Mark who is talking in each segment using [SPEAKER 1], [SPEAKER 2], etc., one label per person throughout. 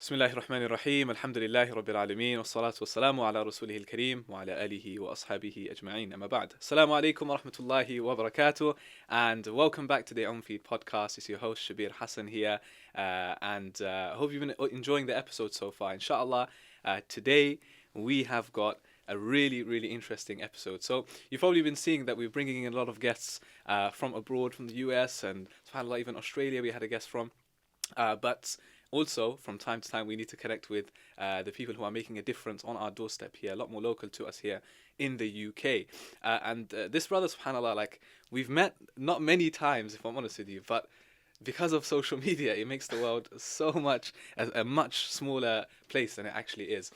[SPEAKER 1] بسم الله الرحمن الرحيم الحمد لله رب العالمين والصلاة والسلام على رسوله الكريم وعلى آله وأصحابه أجمعين أما بعد السلام عليكم ورحمة الله وبركاته and welcome back to the On Feed podcast. It's your host Shabir Hassan here and hope you've been enjoying the episode so far. Inshallah, today we have got a really interesting episode. So you've probably been seeing that we're bringing in a lot of guests from abroad, from the US and subhanAllah, even Australia we had a guest from. But also, from time to time, we need to connect with the people who are making a difference on our doorstep here, a lot more local to us here in the UK. And this brother, subhanAllah, like, we've met not many times, if I'm honest with you, but because of social media, it makes the world so much, a much smaller place than it actually is.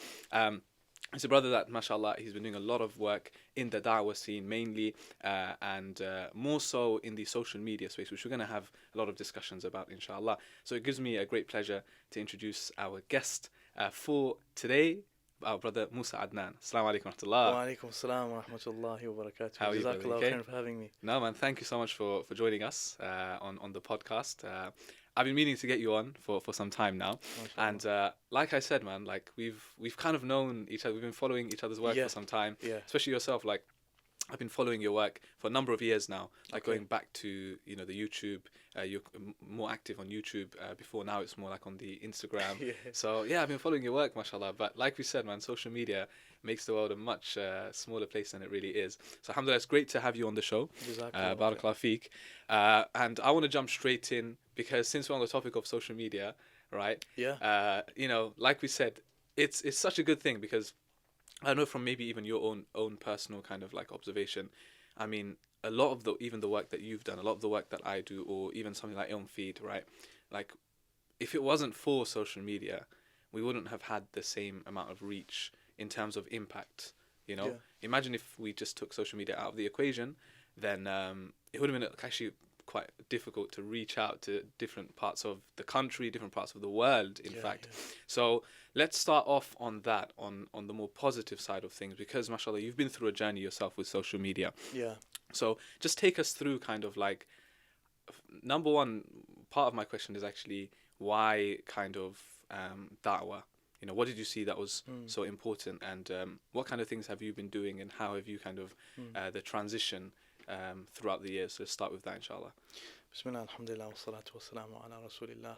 [SPEAKER 1] It's a brother that, mashallah, he's been doing a lot of work in the da'wah scene mainly, and more so in the social media space, which we're going to have a lot of discussions about, inshallah. So it gives me a great pleasure to introduce our guest for today, our brother Musa Adnan. Assalamu alaikum wa rahmatullah.
[SPEAKER 2] Wa alaikum salam wa rahmatullahi wa barakatuh.
[SPEAKER 1] How are you, brother?
[SPEAKER 2] Jazakallah
[SPEAKER 1] Okay?
[SPEAKER 2] khairan for having me.
[SPEAKER 1] No, man, thank you so much for joining us on the podcast. I've been meaning to get you on for some time now, and like I said, man, like we've kind of known each other. We've been following each other's work
[SPEAKER 2] Yeah.
[SPEAKER 1] for some time,
[SPEAKER 2] Yeah.
[SPEAKER 1] especially yourself. Like I've been following your work for a number of years now, like
[SPEAKER 2] Okay.
[SPEAKER 1] going back to the YouTube. You're more active on YouTube before. Now it's more like on the Instagram.
[SPEAKER 2] Yeah.
[SPEAKER 1] So yeah, I've been following your work, mashallah. But like we said, man, social media makes the world a much smaller place than it really is. So alhamdulillah, it's great to have you on the show.
[SPEAKER 2] Jazakallah.
[SPEAKER 1] Barakallah feek. And I want to jump straight in because since we're on the topic of social media, right?
[SPEAKER 2] Yeah.
[SPEAKER 1] Like we said, it's such a good thing because I know from maybe even your own personal kind of like observation. I mean, a lot of the work that you've done, a lot of the work that I do, or even something like On Feed, right? Like, if it wasn't for social media, we wouldn't have had the same amount of reach in terms of impact.
[SPEAKER 2] Yeah.
[SPEAKER 1] Imagine if we just took social media out of the equation, then it would have been actually quite difficult to reach out to different parts of the country, different parts of the world, in fact. So let's start off on that, on the more positive side of things, because mashallah, you've been through a journey yourself with social media.
[SPEAKER 2] Yeah.
[SPEAKER 1] So just take us through kind of like, number one, part of my question is actually why kind of da'wah? What did you see that was so important, and what kind of things have you been doing, and how have you kind of the transition throughout the years? So let's start with that, inshallah.
[SPEAKER 2] Bismillah, alhamdulillah, wa salatu wa salamu ala rasulillah.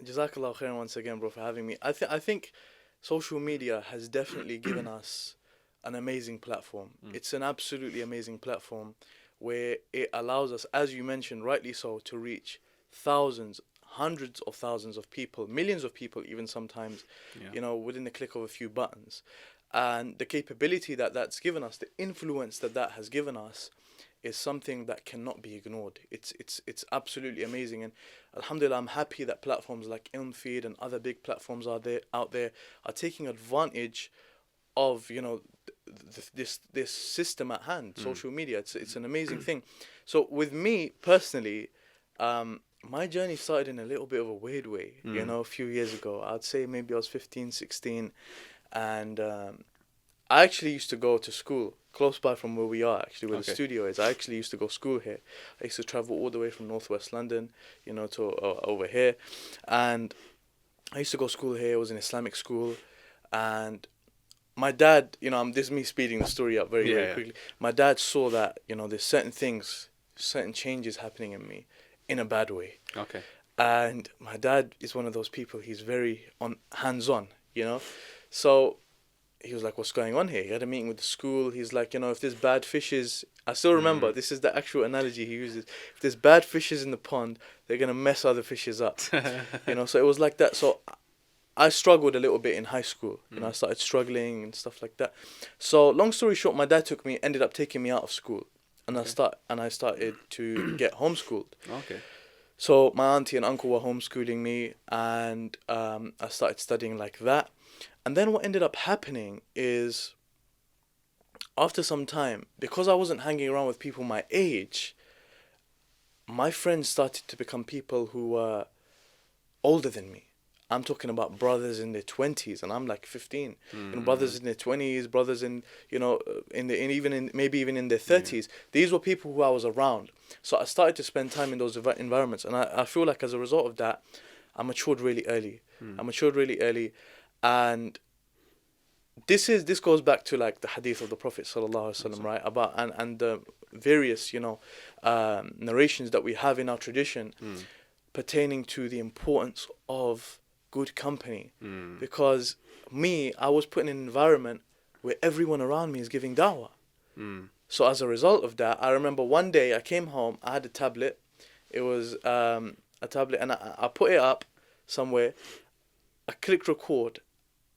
[SPEAKER 2] Jazakallah khairan once again, bro, for having me. I think social media has definitely given us an amazing platform. It's an absolutely amazing platform where it allows us, as you mentioned, rightly so, to reach thousands, hundreds of thousands of people, millions of people even sometimes,
[SPEAKER 1] Yeah.
[SPEAKER 2] within the click of a few buttons. And the capability that that's given us, the influence that that has given us, is something that cannot be ignored. It's absolutely amazing, and alhamdulillah, I'm happy that platforms like Ilmfeed and other big platforms out there are taking advantage of this system at hand, social media. It's an amazing thing. So with me personally, my journey started in a little bit of a weird way. A few years ago, I'd say maybe I was 15, 16, and I actually used to go to school close by from where we are, actually, where the studio is. I actually used to go to school here. I used to travel all the way from northwest London, to over here. And I used to go to school here. It was an Islamic school. And my dad, this is me speeding the story up very quickly. My dad saw that, there's certain things, certain changes happening in me in a bad way.
[SPEAKER 1] Okay.
[SPEAKER 2] And my dad is one of those people, he's very hands-on, So he was like, what's going on here? He had a meeting with the school. He's like, if there's bad fishes, I still remember, this is the actual analogy he uses. If there's bad fishes in the pond, they're going to mess other fishes up. So it was like that. So I struggled a little bit in high school. I started struggling and stuff like that. So long story short, my dad ended up taking me out of school. And I started to get homeschooled.
[SPEAKER 1] Okay.
[SPEAKER 2] So my auntie and uncle were homeschooling me, and I started studying like that. And then what ended up happening is, after some time, because I wasn't hanging around with people my age, my friends started to become people who were older than me. I'm talking about brothers in their 20s, and I'm like 15. Brothers in their 20s, brothers maybe even in their 30s. These were people who I was around. So I started to spend time in those environments, and I feel like as a result of that, I matured really early. I matured really early, and this goes back to like the hadith of the Prophet sallallahu alaihi wasallam, right? About and the various narrations that we have in our tradition pertaining to the importance of good company, because I was put in an environment where everyone around me is giving da'wah. So as a result of that, I remember one day I came home, I had a tablet. It was a tablet, and I put it up somewhere. I clicked record,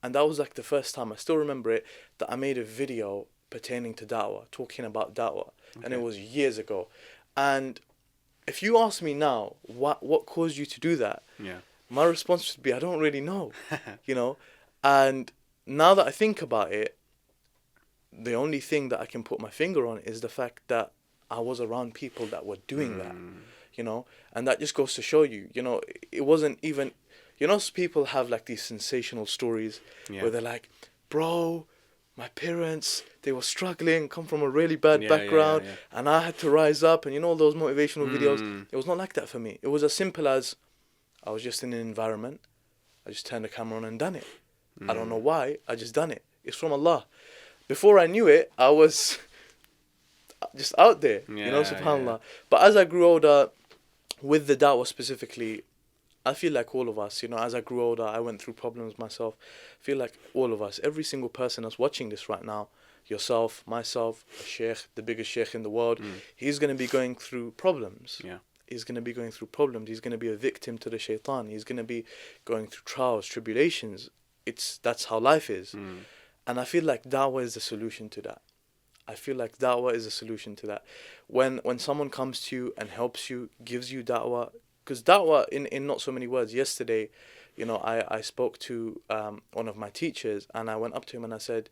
[SPEAKER 2] and that was like the first time, I still remember it, that I made a video pertaining to da'wah, talking about da'wah. And it was years ago. And if you ask me now, what caused you to do that?
[SPEAKER 1] Yeah.
[SPEAKER 2] My response would be, I don't really know, And now that I think about it, the only thing that I can put my finger on is the fact that I was around people that were doing that, and that just goes to show you, it wasn't even, people have like these sensational stories where they're like, bro, my parents, they were struggling, come from a really bad background, and I had to rise up, and all those motivational videos. It was not like that for me. It was as simple as I was just in an environment, I just turned the camera on and done it. I don't know why, I just done it. It's from Allah. Before I knew it, I was just out there, subhanAllah. But as I grew older, with the da'wah specifically, I feel like all of us, as I grew older, I went through problems myself. I feel like all of us, every single person that's watching this right now, yourself, myself, a sheikh, the biggest sheikh in the world, he's going to be going through problems.
[SPEAKER 1] Yeah.
[SPEAKER 2] He's going to be going through problems. He's going to be a victim to the shaitan. He's going to be going through trials, tribulations. That's how life is. And I feel like da'wah is the solution to that. When someone comes to you and helps you, gives you da'wah, because da'wah, in not so many words, yesterday, I spoke to one of my teachers, and I went up to him and I said,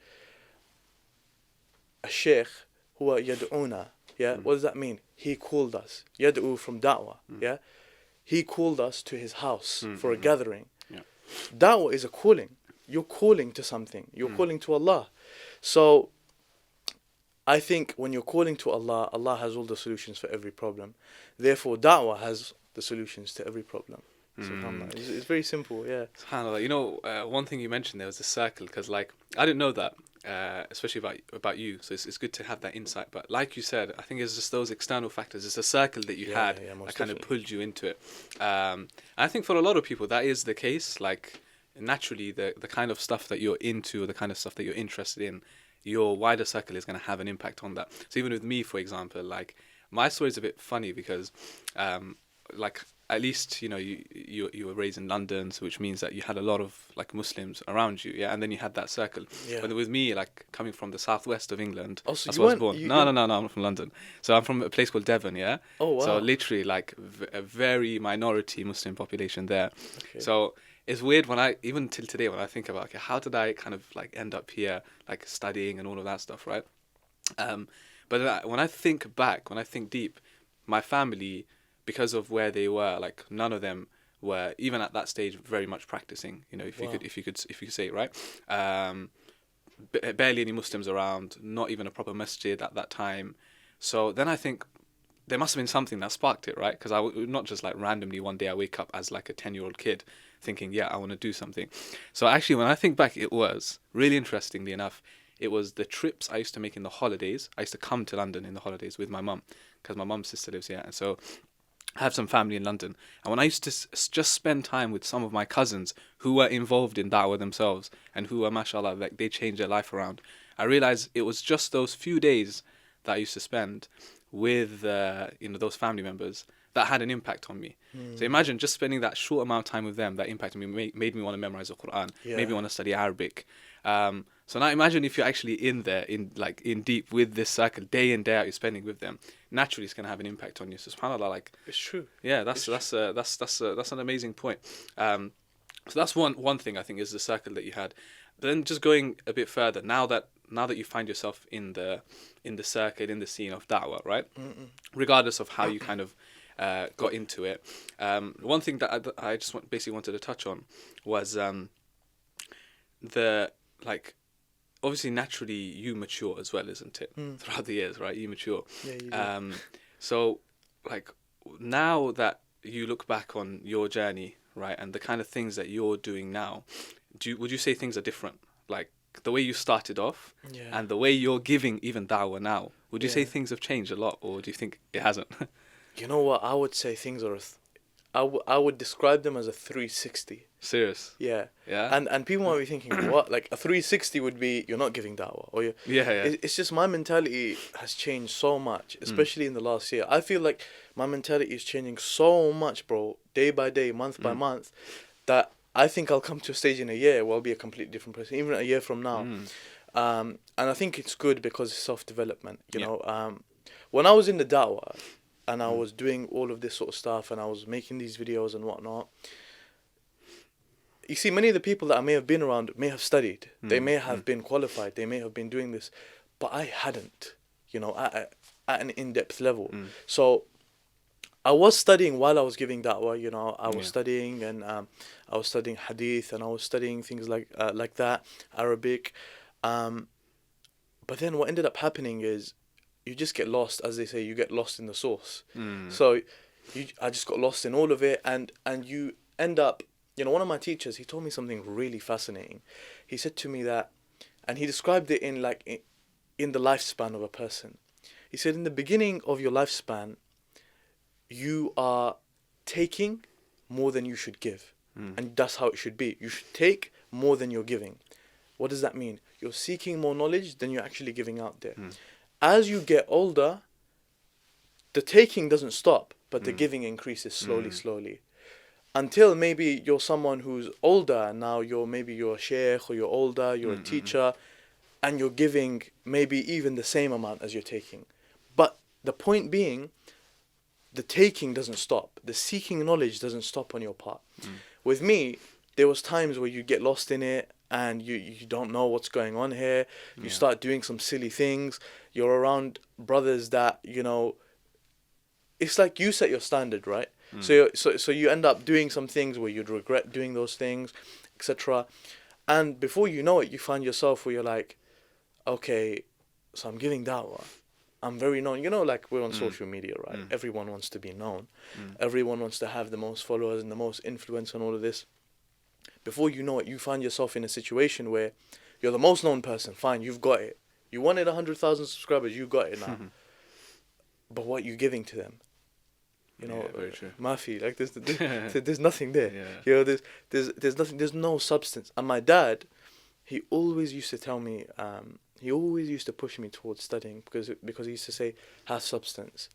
[SPEAKER 2] a sheikh huwa yad'una, what does that mean? He called us. Yad'u from da'wah, He called us to his house for a gathering. Da'wah is a calling. You're calling to something. You're calling to Allah. So I think when you're calling to Allah, Allah has all the solutions for every problem. Therefore, da'wah has the solutions to every problem. SubhanAllah. It's very simple,
[SPEAKER 1] SubhanAllah. One thing you mentioned there was the circle, because I didn't know that, especially about you. So it's good to have that insight. But like you said, I think it's just those external factors. It's a circle that you had that kind of pulled you into it. I think for a lot of people that is the case. Naturally, the kind of stuff that you're into, or the kind of stuff that you're interested in, your wider circle is going to have an impact on that. So even with me, for example, my story is a bit funny because, at least you were raised in London, so which means that you had a lot of Muslims around you, and then you had that circle. But with me, coming from the southwest of England, that's where I was born. No, I'm not from London. So I'm from a place called Devon.
[SPEAKER 2] Oh wow.
[SPEAKER 1] So literally a very minority Muslim population there. Okay. So it's weird even till today when I think about, how did I kind of end up here, studying and all of that stuff, right? But when I think back, when I think deep, my family, because of where they were, none of them were even at that stage very much practicing. If you could say it, right? Barely any Muslims around, not even a proper masjid at that time. So then I think there must have been something that sparked it, right? Because I would not just randomly one day I wake up as a 10-year-old kid thinking, I want to do something. So actually, when I think back, it was really interestingly enough, it was the trips I used to make in the holidays. I used to come to London in the holidays with my mum, because my mum's sister lives here, and so I have some family in London. And when I used to just spend time with some of my cousins who were involved in da'wah themselves and who were, mashallah, they changed their life around, I realized it was just those few days that I used to spend with those family members that had an impact on me. So imagine just spending that short amount of time with them that impacted me, made me want to memorize the Quran, made me want to study Arabic. So now imagine if you're actually in there, in deep with this circle, day in, day out, you're spending with them. Naturally, it's going to have an impact on you. So subhanAllah,
[SPEAKER 2] it's true.
[SPEAKER 1] Yeah, that's an amazing point. So that's one thing I think is the circle that you had. But then just going a bit further, now that you find yourself in the circle, in the scene of da'wah, right? Regardless of how you kind of got into it, one thing that I just basically wanted to touch on was obviously naturally you mature as well, isn't it? Throughout the years, right? You mature.
[SPEAKER 2] Yeah, you do.
[SPEAKER 1] So now that you look back on your journey right, and the kind of things that you're doing now, would you say things are different? Like the way you started off
[SPEAKER 2] Yeah.
[SPEAKER 1] and the way you're giving even da'wah now, would you say
[SPEAKER 2] Yeah.
[SPEAKER 1] things have changed a lot, or do you think it hasn't?
[SPEAKER 2] You know what? I would say things are. I would describe them as a 360.
[SPEAKER 1] Serious?
[SPEAKER 2] Yeah.
[SPEAKER 1] Yeah.
[SPEAKER 2] And people might be thinking, what? Like a 360 would be you're not giving da'wah, or you.
[SPEAKER 1] Yeah, yeah.
[SPEAKER 2] It's just my mentality has changed so much, especially in the last year. I feel like my mentality is changing so much, bro, day by day, month by month, that I think I'll come to a stage in a year where I'll be a completely different person, even a year from now. And I think it's good because it's self-development, you
[SPEAKER 1] Yeah.
[SPEAKER 2] know. When I was in the da'wah and I was doing all of this sort of stuff and I was making these videos and whatnot, you see, many of the people that I may have been around may have studied. They may have been qualified. They may have been doing this. But I hadn't, you know, at an in-depth level. So I was studying while I was giving da'wah, you know. I was studying and I was studying hadith and I was studying things like that, Arabic. But then what ended up happening is you just get lost, as they say, you get lost in the sauce. So I just got lost in all of it, and you end up, you know, one of my teachers, he told me something really fascinating. He said to me that, and he described it in the lifespan of a person. He said, in the beginning of your lifespan, you are taking more than you should give. And that's how it should be. You should take more than you're giving. What does that mean? You're seeking more knowledge than you're actually giving out there. As you get older, the taking doesn't stop, but the giving increases slowly. Until maybe you're someone who's older, and now you're a sheikh, or you're older, you're a teacher, and you're giving maybe even the same amount as you're taking. But the point being, the taking doesn't stop. The seeking knowledge doesn't stop on your part. With me, there was times where you get lost in it and you don't know what's going on here. You start doing some silly things. You're around brothers that, you know, it's like you set your standard, right? So you end up doing some things where you'd regret doing those things, etc. And before you know it, you find yourself where you're like, okay, so I'm giving da'wah. I'm very known. You know, like we're on social media, right? Everyone wants to be known. Everyone wants to have the most followers and the most influence and all of this. Before you know it, you find yourself in a situation where you're the most known person. Fine, you've got it. You wanted 100,000 subscribers, you got it now. But what are you giving to them? You know,
[SPEAKER 1] very true.
[SPEAKER 2] Mafi, like there's nothing there.
[SPEAKER 1] Yeah.
[SPEAKER 2] You know, there's nothing. There's no substance. And my dad, he always used to tell me. He always used to push me towards studying because he used to say, have substance.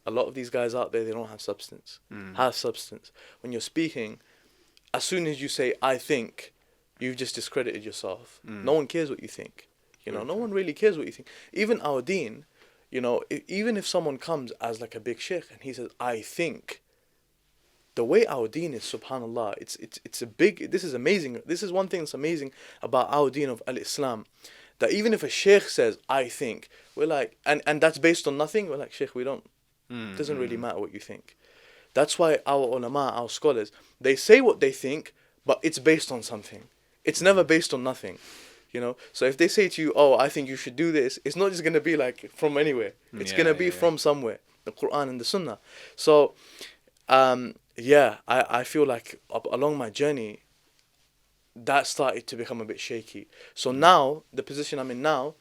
[SPEAKER 2] A lot of these guys out there, they don't have substance. Have substance. When you're speaking, as soon as you say, I think, you've just discredited yourself. No one cares what you think. You know, no one really cares what you think. Even our deen, you know, even if someone comes as like a big sheikh and he says, I think, the way our deen is, subhanallah, it's a big, this is amazing. This is one thing that's amazing about our deen of al-Islam. That even if a sheikh says, I think, we're like, and that's based on nothing, we're like, sheikh, we don't, it doesn't really matter what you think. That's why our ulama, our scholars, they say what they think, but it's based on something. It's never based on nothing, you know? So if they say to you, oh, I think you should do this, it's not just going to be like from anywhere. It's going to be from somewhere, the Quran and the Sunnah. So, I feel like along my journey, that started to become a bit shaky. So now, the position I'm in now,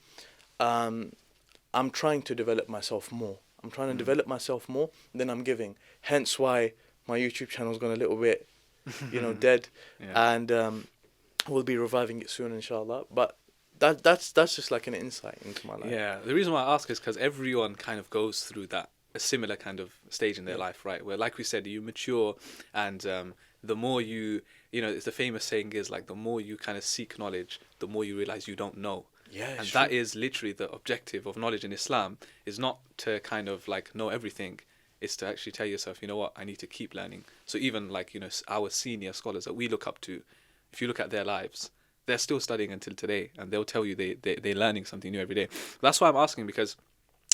[SPEAKER 2] I'm trying to develop myself more. I'm trying to develop myself more than I'm giving. Hence why my YouTube channel's gone a little bit, you know, dead. And we'll be reviving it soon, inshallah. But that's just like an insight into my life.
[SPEAKER 1] Yeah, the reason why I ask is because everyone kind of goes through a similar kind of stage in their life, right? Where, like we said, you mature, and the more you know, it's the famous saying is like, the more you kind of seek knowledge, the more you realize you don't know.
[SPEAKER 2] Yeah,
[SPEAKER 1] and that is literally the objective of knowledge in Islam, is not to kind of like know everything. It's to actually tell yourself, you know what, I need to keep learning. So even like, you know, our senior scholars that we look up to, if you look at their lives, they're still studying until today, and they'll tell you they're learning something new every day. That's why I'm asking, because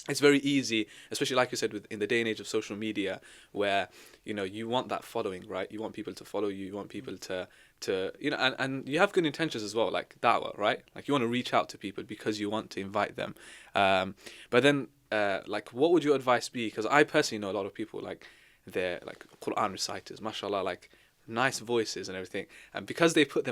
[SPEAKER 1] it's very easy, especially like you said, in the day and age of social media, where, you know, you want that following, right? You want people to follow you. You want people to you know, and you have good intentions as well, like da'wah, right? Like you want to reach out to people because you want to invite them. But then, like, what would your advice be? Because I personally know a lot of people, like, they're like Quran reciters, mashallah, like nice voices and everything, and because they put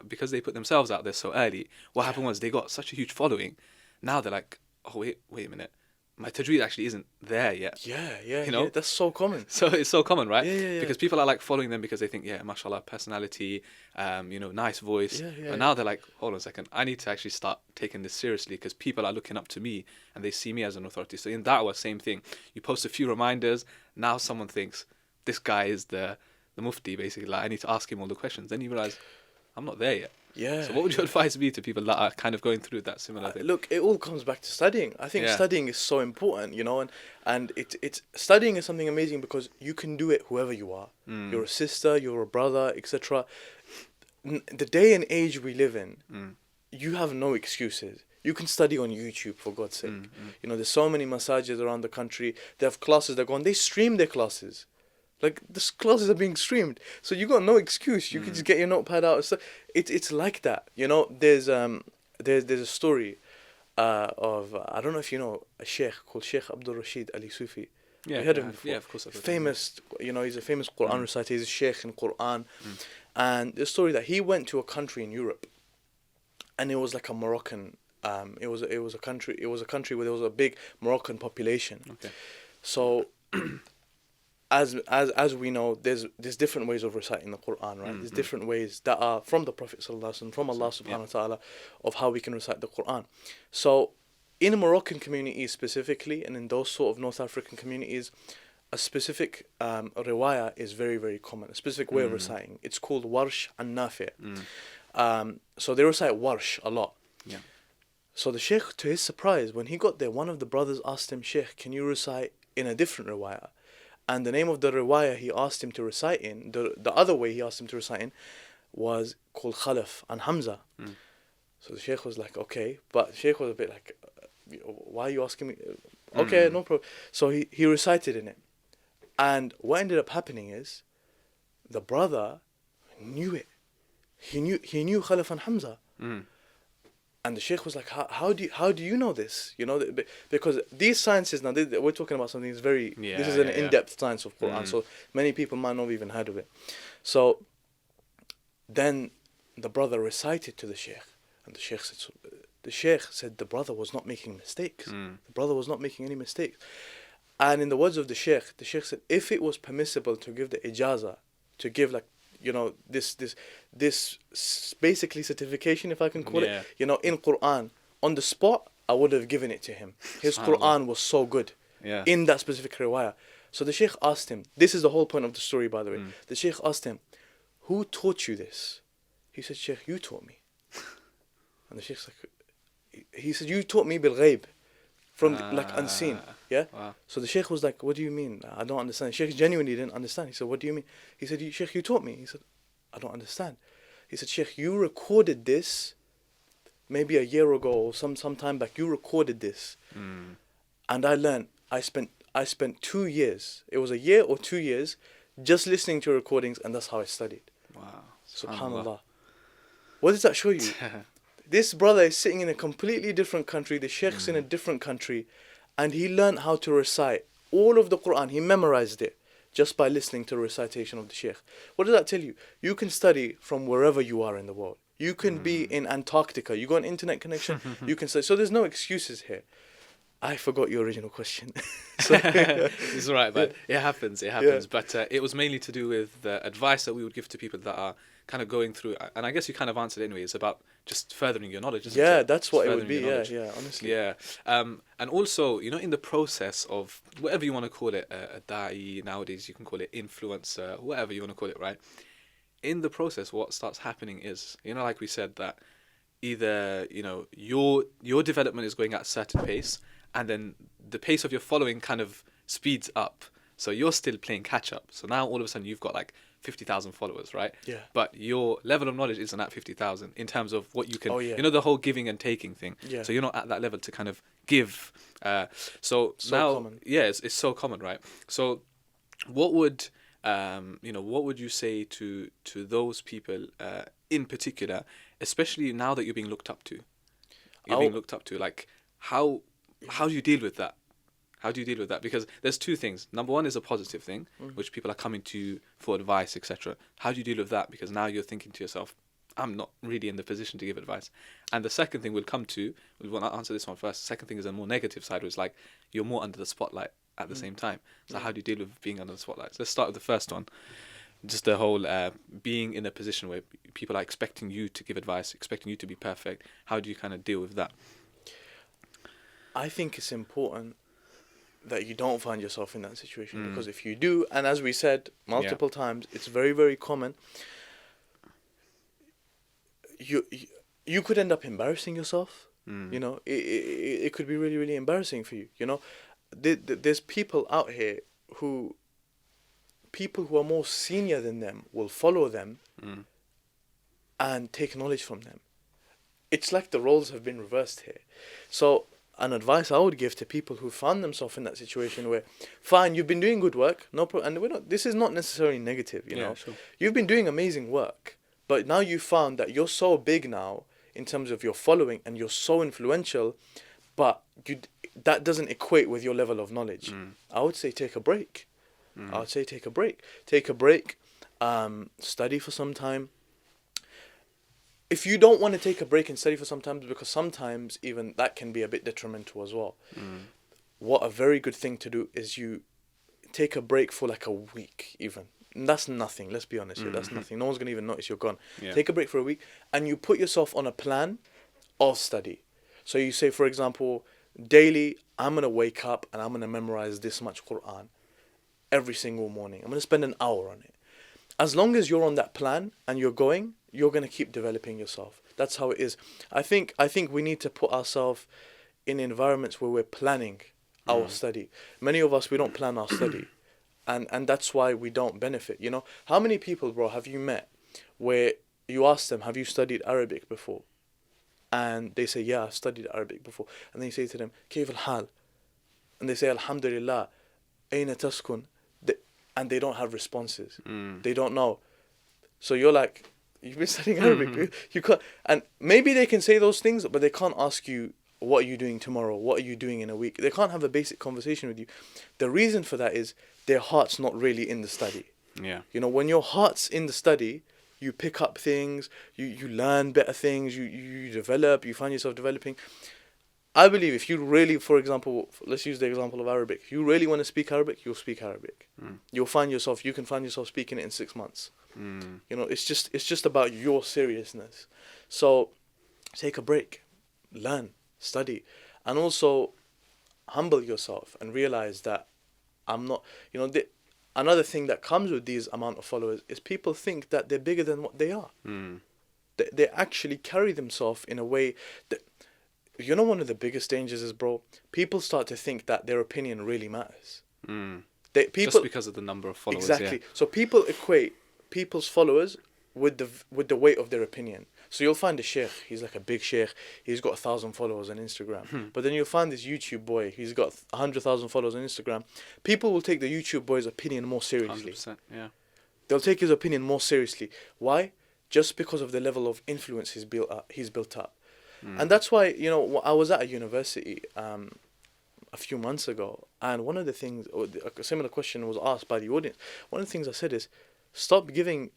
[SPEAKER 1] because they put themselves out there so early, what happened was they got such a huge following. Now they're like, oh wait a minute, my tajweed actually isn't there yet.
[SPEAKER 2] Yeah,
[SPEAKER 1] You know?
[SPEAKER 2] that's so common.
[SPEAKER 1] So it's so common, right?
[SPEAKER 2] Yeah.
[SPEAKER 1] Because people are like following them because they think, yeah, mashallah, personality, nice voice.
[SPEAKER 2] Yeah.
[SPEAKER 1] But now they're like, hold on a second, I need to actually start taking this seriously because people are looking up to me and they see me as an authority. So in da'wah, same thing. You post a few reminders. Now someone thinks this guy is the mufti, basically. Like, I need to ask him all the questions. Then you realize I'm not there yet.
[SPEAKER 2] Yeah.
[SPEAKER 1] So what would your advice be to people that are kind of going through that similar thing?
[SPEAKER 2] Look, it all comes back to studying. I think
[SPEAKER 1] Yeah.
[SPEAKER 2] studying is so important, and it's studying is something amazing because you can do it whoever you are. You're a sister, you're a brother, etc. The day and age we live in, you have no excuses. You can study on YouTube, for God's sake. There's so many massages around the country. They have classes that go on. They stream their classes. Like, the classes are being streamed. So you got no excuse. You can just get your notepad out. So it's like that. There's a story of, I don't know if you know, a sheikh called Sheikh Abdul Rashid Ali Sufi.
[SPEAKER 1] Yeah,
[SPEAKER 2] You heard of him before?
[SPEAKER 1] yeah, of course I've heard of him.
[SPEAKER 2] Famous, he's a famous Quran reciter. He's a sheikh in Quran. And the story that he went to a country in Europe, and it was like a Moroccan. It was a country where there was a big Moroccan population.
[SPEAKER 1] Okay.
[SPEAKER 2] So, as we know, there's different ways of reciting the Quran, right? There's different ways that are from the Prophet sallallahu alaihi wasallam, from Allah subhanahu wa ta'ala, of how we can recite the Quran. So, in a Moroccan community specifically, and in those sort of North African communities, a specific riwayah is very, very common. A specific way of reciting. It's called Warsh and Nafi'. So they recite Warsh a lot.
[SPEAKER 1] Yeah.
[SPEAKER 2] So the Sheikh, to his surprise, when he got there, one of the brothers asked him, Sheikh, can you recite in a different riwayah? And the name of the riwayah he asked him to recite in, the other way he asked him to recite in, was called Khalaf and Hamza. So the Sheikh was like, okay. But the Sheikh was a bit like, why are you asking me? Okay, no problem. So he recited in it. And what ended up happening is, the brother knew it. He knew Khalaf and Hamza. And the Sheikh was like, how do you know this? Because these sciences, now we're talking about something that's very, this is an in-depth science of Quran, so many people might not have even heard of it. So then the brother recited to the Sheikh, and the Sheikh said the brother was not making mistakes. The brother was not making any mistakes. And in the words of the Sheikh said, if it was permissible to give the ijazah, to give like, this basically certification, if I can call it, in Quran, on the spot, I would have given it to him. His Quran was so good in that specific riwayah. So the Sheikh asked him, this is the whole point of the story, by the way. The Sheikh asked him, who taught you this? He said, Sheikh, you taught me. And the Sheikh's like, he said, you taught me bil ghaib, from like unseen. Yeah.
[SPEAKER 1] Wow.
[SPEAKER 2] So the Sheikh was like, what do you mean? I don't understand. The Sheikh genuinely didn't understand. He said, what do you mean? He said, Sheikh, you taught me. He said, I don't understand. He said, Sheikh, you recorded this maybe a year ago or some time back. You recorded this. And I learned, I spent 2 years. It was a year or 2 years just listening to recordings, and that's how I studied.
[SPEAKER 1] Wow.
[SPEAKER 2] Subhanallah. What does that show you? This brother is sitting in a completely different country. The Sheikh's in a different country. And he learned how to recite all of the Quran. He memorized it just by listening to the recitation of the Sheikh. What does that tell you? You can study from wherever you are in the world. You can be in Antarctica. You got an internet connection. You can study. So there's no excuses here. I forgot your original question.
[SPEAKER 1] It's all right, but it happens. But it was mainly to do with the advice that we would give to people that are kind of going through, and I guess you kind of answered anyway. It's about just furthering your knowledge. Isn't it?
[SPEAKER 2] That's what it would
[SPEAKER 1] Furthering
[SPEAKER 2] be.
[SPEAKER 1] your knowledge.
[SPEAKER 2] Yeah, honestly.
[SPEAKER 1] Yeah. And also, in the process of whatever you want to call it, a da'i, nowadays you can call it influencer, whatever you want to call it, right? In the process, what starts happening is, like we said, that either, your development is going at a certain pace, and then the pace of your following kind of speeds up. So you're still playing catch up. So now all of a sudden you've got like 50,000 followers, right?
[SPEAKER 2] Yeah.
[SPEAKER 1] But your level of knowledge isn't at 50,000 in terms of what you can, the whole giving and taking thing.
[SPEAKER 2] Yeah.
[SPEAKER 1] So you're not at that level to kind of give. So now,
[SPEAKER 2] common.
[SPEAKER 1] It's so common, right? So what would, what would you say to those people in particular, especially now that you're being looked up to? You're being looked up to, like how do you deal with that? How do you deal with that? Because there's two things. Number one is a positive thing, which people are coming to you for advice, etc. How do you deal with that? Because now you're thinking to yourself, I'm not really in the position to give advice. And the second thing we'll come to, we want to answer this one first. The second thing is a more negative side, where it's like you're more under the spotlight at the same time. So how do you deal with being under the spotlight? So let's start with the first one. Just the whole being in a position where people are expecting you to give advice, expecting you to be perfect. How do you kind of deal with that?
[SPEAKER 2] I think it's important that you don't find yourself in that situation, because if you do, and as we said multiple times, it's very, very common. You could end up embarrassing yourself. You know, it could be really, really embarrassing for you. You know, there's people out here who are more senior than them will follow them and take knowledge from them. It's like the roles have been reversed here. So an advice I would give to people who found themselves in that situation where, fine, you've been doing good work, no problem, and this is not necessarily negative, you know.
[SPEAKER 1] Sure.
[SPEAKER 2] You've been doing amazing work, but now you found that you're so big now in terms of your following and you're so influential, but that doesn't equate with your level of knowledge. I would say take a break. I would say take a break. Take a break. Study for some time. If you don't want to take a break and study for some time, because sometimes even that can be a bit detrimental as well. What a very good thing to do is you take a break for like a week even. And that's nothing. Let's be honest here. That's nothing. No one's going to even notice you're gone. Take a break for a week and you put yourself on a plan of study. So you say, for example, daily, I'm going to wake up and I'm going to memorize this much Quran every single morning. I'm going to spend an hour on it. As long as you're on that plan and you're going to keep developing yourself. That's how it is. I think we need to put ourselves in environments where we're planning our study. Many of us, we don't plan our study. And that's why we don't benefit. You know, how many people, bro, have you met where you ask them, have you studied Arabic before? And they say, yeah, I've studied Arabic before. And then you say to them, كيف الحال? And they say, Alhamdulillah, أين تسكن? And they don't have responses. They don't know. So you're like, you've been studying Arabic. You can't. And maybe they can say those things, but they can't ask you, what are you doing tomorrow? What are you doing in a week? They can't have a basic conversation with you. The reason for that is their heart's not really in the study.
[SPEAKER 1] Yeah.
[SPEAKER 2] You know, when your heart's in the study, you pick up things, you learn better things, you develop, you find yourself developing. I believe if you really, for example, let's use the example of Arabic. If you really want to speak Arabic, you'll speak Arabic. You can find yourself speaking it in 6 months. You know, it's just about your seriousness. So take a break, learn, study, and also humble yourself and realize that I'm not, you know, another thing that comes with these amount of followers is people think that they're bigger than what they are. They actually carry themselves in a way that, you know, one of the biggest dangers is, bro, people start to think that their opinion really matters.
[SPEAKER 1] Just because of the number of followers.
[SPEAKER 2] Exactly. So people equate people's followers with the weight of their opinion. So you'll find a sheikh, he's like a big sheikh, he's got 1,000 followers on Instagram. But then you'll find this YouTube boy, he's got 100,000 followers on Instagram. People will take the YouTube boy's opinion more seriously.
[SPEAKER 1] 100%, yeah.
[SPEAKER 2] They'll take his opinion more seriously. Why? Just because of the level of influence he's built up. And that's why, you know, I was at a university a few months ago, and one of the things, or a similar question was asked by the audience. One of the things I said is, stop giving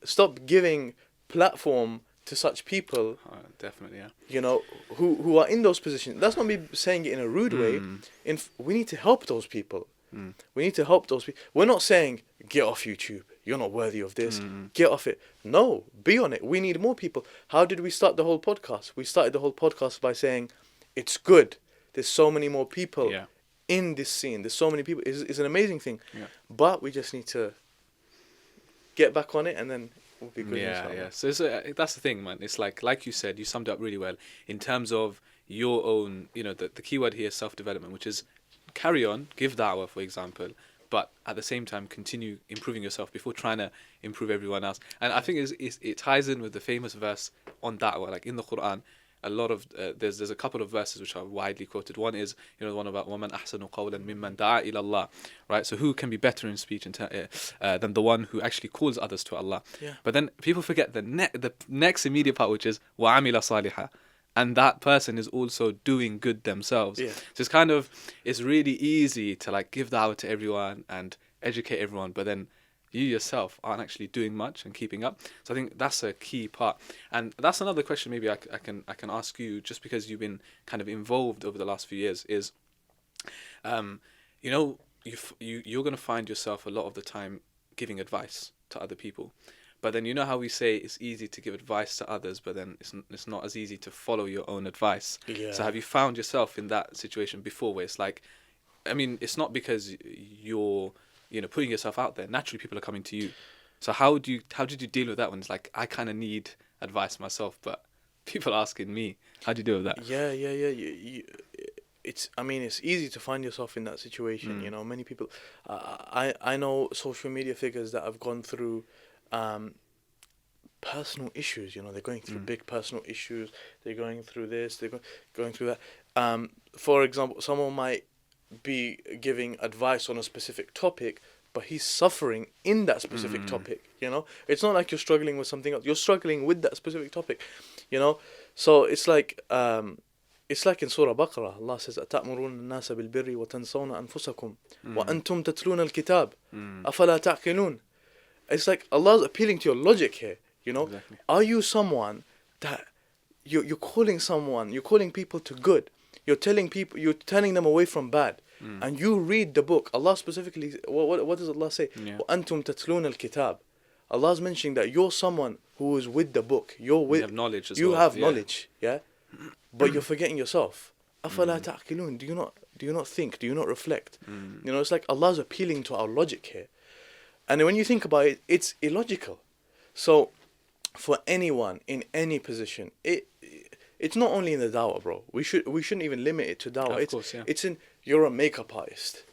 [SPEAKER 2] platform to such people.
[SPEAKER 1] Definitely, yeah.
[SPEAKER 2] You know, who are in those positions. That's not me saying it in a rude way. We need to help those people. We need to help those people. We're not saying, get off YouTube. You're not worthy of this. Get off it. No, be on it. We need more people. How did we start the whole podcast? We started the whole podcast by saying, it's good. There's so many more people in this scene. There's so many people. It's an amazing thing. Yeah. But we just need to get back on it, and then we'll be good.
[SPEAKER 1] Yeah. So that's the thing, man. It's like you said, you summed it up really well in terms of your own, you know, the key word here is self-development, which is carry on, give da'wah, for example, but at the same time continue improving yourself before trying to improve everyone else. And I think it ties in with the famous verse on da'wah, like in the Quran. A lot of there's a couple of verses which are widely quoted. One is, you know, the one about وَمَنْ أَحْسَنُ قَوْلًا مِمَّنْ دَعَا إِلَى اللَّهِ, right? So who can be better in speech than the one who actually calls others to Allah?
[SPEAKER 2] Yeah.
[SPEAKER 1] But then people forget the next immediate part, which is وَعَمِلَ صَالِحًا, and that person is also doing good themselves.
[SPEAKER 2] Yeah.
[SPEAKER 1] So it's kind of, it's really easy to like give da'wah to everyone and educate everyone, but then you yourself aren't actually doing much and keeping up. So I think that's a key part, and that's another question maybe I can ask you, just because you've been kind of involved over the last few years, is you know, you're going to find yourself a lot of the time giving advice to other people, but then you know how we say it's easy to give advice to others, but then it's not as easy to follow your own advice.
[SPEAKER 2] Yeah.
[SPEAKER 1] So have you found yourself in that situation before, where it's like, I mean, it's not because you're, you know, putting yourself out there, naturally people are coming to you. So how did you deal with that when it's like, I kind of need advice myself, but people are asking me? How do you deal with that?
[SPEAKER 2] Yeah. It's, I mean, it's easy to find yourself in that situation. You know, many people, I know social media figures that have gone through personal issues. You know, they're going through big personal issues. They're going through this. They're going through that. For example, someone might be giving advice on a specific topic, but he's suffering in that specific topic. You know, it's not like you're struggling with something else. You're struggling with that specific topic. You know, so it's like in Surah Baqarah, Allah says, أَتَأْمُرُونَ النَّاسَ بِالْبِرِّ وَتَنْسَوْنَ أَنفُسَكُمْ وَأَنْتُمْ تَتْلُونَ الْكِتَابَ أَفَلَا تَعْقِلُونَ. It's like Allah's appealing to your logic here. You know,
[SPEAKER 1] Exactly.
[SPEAKER 2] Are you someone that you're calling people to good? You're turning them away from bad, and you read the book. Allah specifically, what does Allah say?
[SPEAKER 1] Yeah.
[SPEAKER 2] وَأَنْتُمْ تَتْلُونَ الْكِتَابَ. Allah's mentioning that you're someone who is with the book. You're with.
[SPEAKER 1] You have knowledge as
[SPEAKER 2] you
[SPEAKER 1] well.
[SPEAKER 2] have
[SPEAKER 1] Yeah.
[SPEAKER 2] knowledge, yeah, but you're forgetting yourself. أَفَلَا تَعْقِلُونَ. Do you not think? Do you not reflect? You know, it's like Allah's appealing to our logic here, and when you think about it, it's illogical. So, for anyone in any position, it's not only in the dawah, bro. We shouldn't even limit it to dawah.
[SPEAKER 1] Of course, yeah.
[SPEAKER 2] It's in, you're a makeup artist.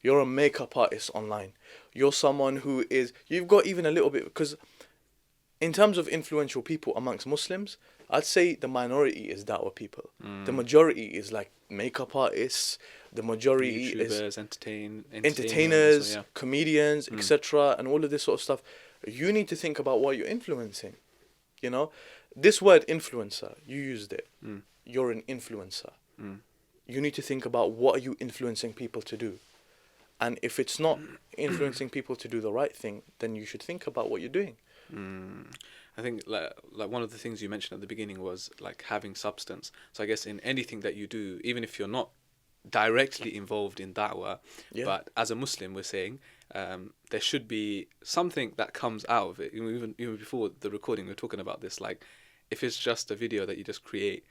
[SPEAKER 2] You're a makeup artist online. You're someone who is, you've got even a little bit, because in terms of influential people amongst Muslims, I'd say the minority is da'wah people. The majority is like makeup artists. The majority
[SPEAKER 1] YouTubers,
[SPEAKER 2] is
[SPEAKER 1] entertainers,
[SPEAKER 2] entertainers, comedians, etc., and all of this sort of stuff. You need to think about what you're influencing. You know, this word influencer, you used it. You're an influencer. You need to think about what are you influencing people to do. And if it's not influencing people to do the right thing, then you should think about what you're doing.
[SPEAKER 1] I think like one of the things you mentioned at the beginning was like having substance. So I guess in anything that you do, even if you're not directly involved in da'wah, but as a Muslim, we're saying there should be something that comes out of it. Even before the recording, we were talking about this. Like, if it's just a video that you just create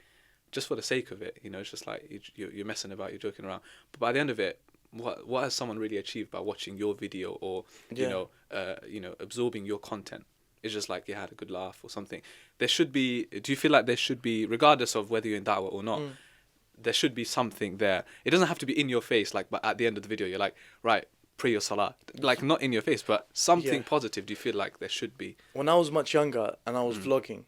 [SPEAKER 1] just for the sake of it, you know, it's just like you're messing about, you're joking around. But by the end of it, what has someone really achieved by watching your video or you know absorbing your content? It's just like you had a good laugh or something. There should be. Do you feel like there should be, regardless of whether you're in da'wah or not, there should be something there? It doesn't have to be in your face. Like, but at the end of the video, you're like, right, pray your salah. Like, not in your face, but something positive. Do you feel like there should be?
[SPEAKER 2] When I was much younger and I was vlogging,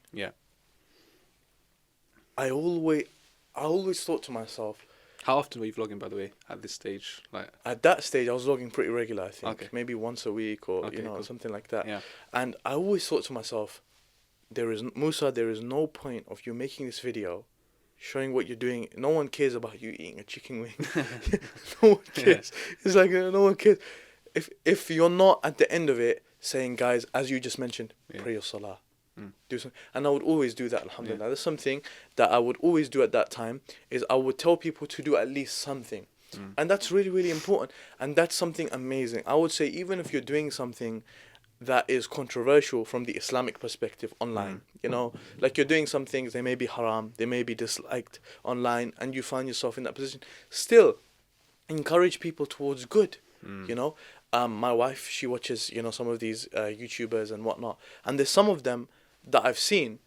[SPEAKER 2] I always thought to myself.
[SPEAKER 1] How often were you vlogging, by the way, at this stage? Like,
[SPEAKER 2] at that stage, I was vlogging pretty regular. I think maybe once a week or
[SPEAKER 1] cool.
[SPEAKER 2] something like that.
[SPEAKER 1] Yeah.
[SPEAKER 2] And I always thought to myself, there is no point of you making this video, showing what you're doing. No one cares about you eating a chicken wing. No one cares. It's like no one cares. If you're not at the end of it saying, guys, as you just mentioned, pray your salah. Do something. And I would always do that, alhamdulillah. That's something that I would always do at that time, is I would tell people to do at least something. And that's really, really important. And that's something amazing. I would say, even if you're doing something that is controversial from the Islamic perspective online, you know, like you're doing some things, they may be haram, they may be disliked online, and you find yourself in that position, still encourage people towards good, you know. My wife, she watches, you know, some of these YouTubers and whatnot, and there's some of them that I've seen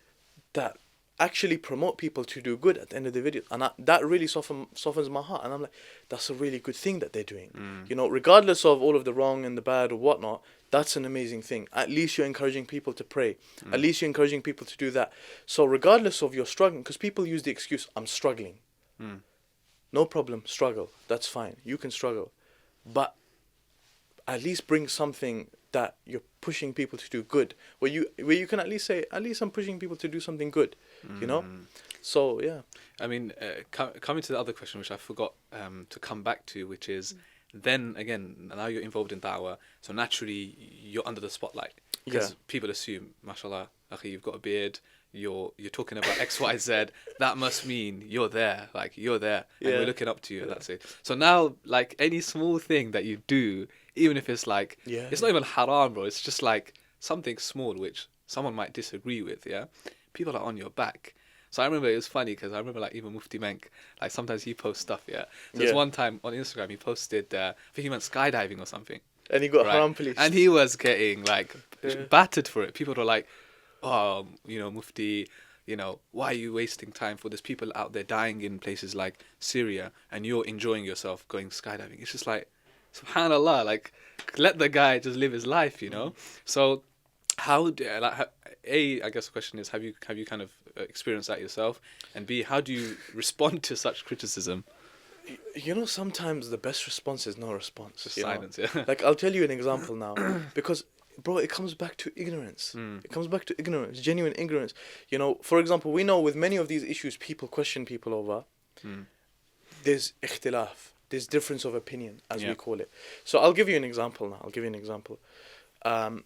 [SPEAKER 2] that actually promote people to do good at the end of the video, and that really softens my heart, and I'm like, that's a really good thing that they're doing. You know, regardless of all of the wrong and the bad or whatnot, that's an amazing thing. At least you're encouraging people to pray. At least you're encouraging people to do that. So regardless of your struggling, because people use the excuse, I'm struggling. No problem, struggle. That's fine. You can struggle, but at least bring something that you're pushing people to do good, where you can at least say, at least I'm pushing people to do something good, you know. So yeah.
[SPEAKER 1] I mean, coming to the other question, which I forgot to come back to, which is, then again, now you're involved in da'wah, so naturally you're under the spotlight. Because people assume, mashallah, akhi, you've got a beard, you're talking about X, Y, Z, that must mean you're there, like you're there, and we're looking up to you, that's it. So now, like, any small thing that you do, even if it's like, it's not even haram, bro, it's just like something small which someone might disagree with, people are on your back. So I remember it was funny because I remember like even Mufti Menk, like sometimes he posts stuff, So there's one time on Instagram he posted, I think he went skydiving or something.
[SPEAKER 2] And he got haram police.
[SPEAKER 1] And he was getting like battered for it. People were like, oh, Mufti, why are you wasting time for this? People out there dying in places like Syria and you're enjoying yourself going skydiving. It's just like, subhanallah, like let the guy just live his life, So how do, I guess the question is, have you kind of experienced that yourself? And B, how do you respond to such criticism?
[SPEAKER 2] Sometimes the best response is no response.
[SPEAKER 1] Just silence,
[SPEAKER 2] Like, I'll tell you an example now. Because, bro, it comes back to ignorance. It comes back to ignorance, genuine ignorance. For example, we know with many of these issues, people question people over. There's ikhtilaf. There's difference of opinion, as we call it. So I'll give you an example now.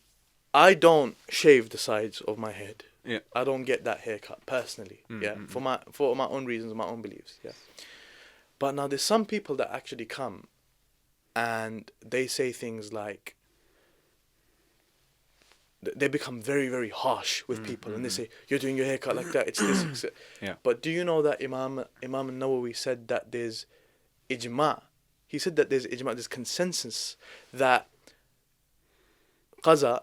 [SPEAKER 2] I don't shave the sides of my head. I don't get that haircut personally. For my own reasons, my own beliefs. But now there's some people that actually come and they say things like, they become very, very harsh with people, and they say, you're doing your haircut like that, it's this. But do you know that Imam al-Nawawi said that there's ijma'? He said that there's ijma', there's consensus that qaza,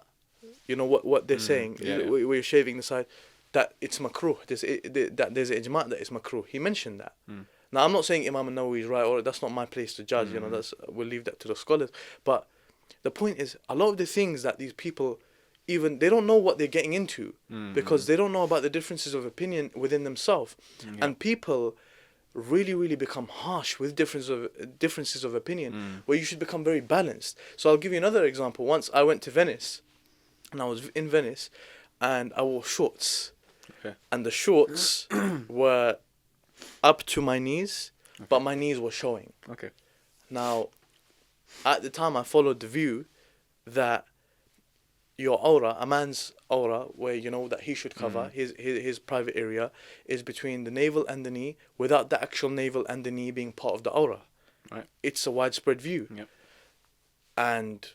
[SPEAKER 2] what they're saying, where you're shaving the side, that it's makruh. There's ijma' that it's makruh. He mentioned that. Now, I'm not saying Imam al-Nawawi is right, or that's not my place to judge, we'll leave that to the scholars. But the point is, a lot of the things that these people, even, they don't know what they're getting into, because they don't know about the differences of opinion within themselves. And people really, really become harsh with differences of opinion, where you should become very balanced. So I'll give you another example. Once I went to Venice, and I was in Venice, and I wore shorts. And the shorts were up to my knees, but my knees were showing. Now, at the time, I followed the view that your aura, a man's aura, where that he should cover his private area, is between the navel and the knee, without the actual navel and the knee being part of the aura. It's a widespread view. And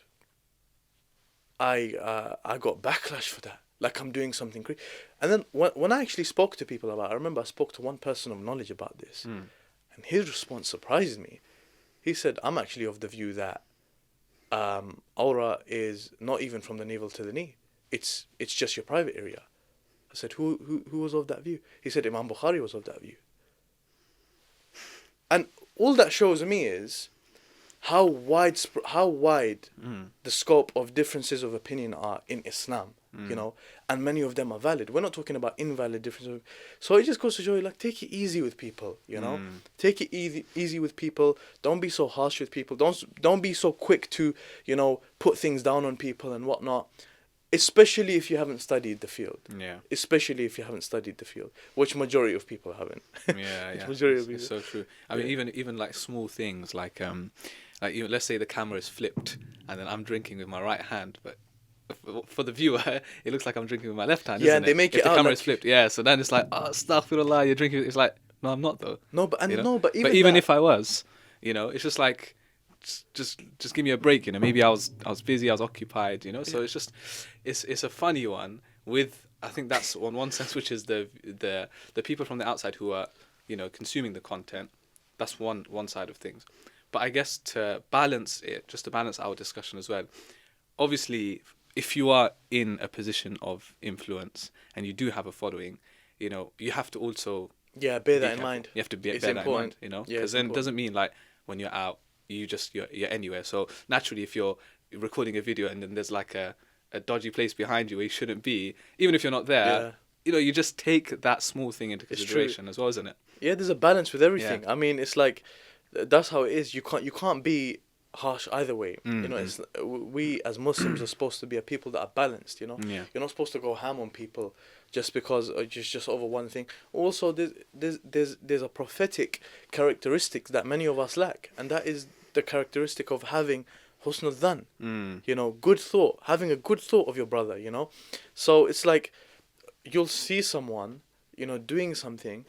[SPEAKER 2] I got backlash for that. Like I'm doing something crazy. And then when I actually spoke to people about it, I remember I spoke to one person of knowledge about this. And his response surprised me. He said, I'm actually of the view that aura is not even from the navel to the knee. It's just your private area. I said, who was of that view? He said, Imam Bukhari was of that view. And all that shows me is how wide the scope of differences of opinion are in Islam, and many of them are valid. We're not talking about invalid differences. So it just goes to show you, like, take it easy with people, take it easy with people. Don't be so harsh with people. Don't be so quick to, put things down on people and whatnot. Especially if you haven't studied the field. Especially if you haven't studied the field, which majority of people haven't.
[SPEAKER 1] It's so true. I mean, even like small things like let's say the camera is flipped and then I'm drinking with my right hand, but for the viewer it looks like I'm drinking with my left hand.
[SPEAKER 2] And they make
[SPEAKER 1] if
[SPEAKER 2] it
[SPEAKER 1] the
[SPEAKER 2] out
[SPEAKER 1] camera
[SPEAKER 2] like
[SPEAKER 1] is flipped. So then it's like, oh, astaghfirullah, you're drinking. It's like, no, I'm not though.
[SPEAKER 2] But
[SPEAKER 1] even if I was, it's just like, just give me a break. Maybe I was busy, I was occupied. So it's just it's a funny one. With, I think that's on one sense, which is the people from the outside who are consuming the content. That's one side of things. But I guess to balance it, just to balance our discussion as well, obviously, if you are in a position of influence and you do have a following, you have to also
[SPEAKER 2] bear that in mind.
[SPEAKER 1] You have to bear that in mind, because then it doesn't mean like when you're out, you're anywhere. So naturally, if you're recording a video and then there's like a dodgy place behind you where you shouldn't be, even if you're not there, you just take that small thing into consideration as well, isn't it?
[SPEAKER 2] There's a balance with everything. I mean, it's like, that's how it is. You can't be harsh either way. You know, it's we as Muslims are supposed to be a people that are balanced. You know,
[SPEAKER 1] Yeah.
[SPEAKER 2] you're not supposed to go ham on people just because just over one thing. Also, there's a prophetic characteristic that many of us lack, and that is the characteristic of having husnul dhan. You know, good thought, having a good thought of your brother. You know, so it's like you'll see someone, you know, doing something,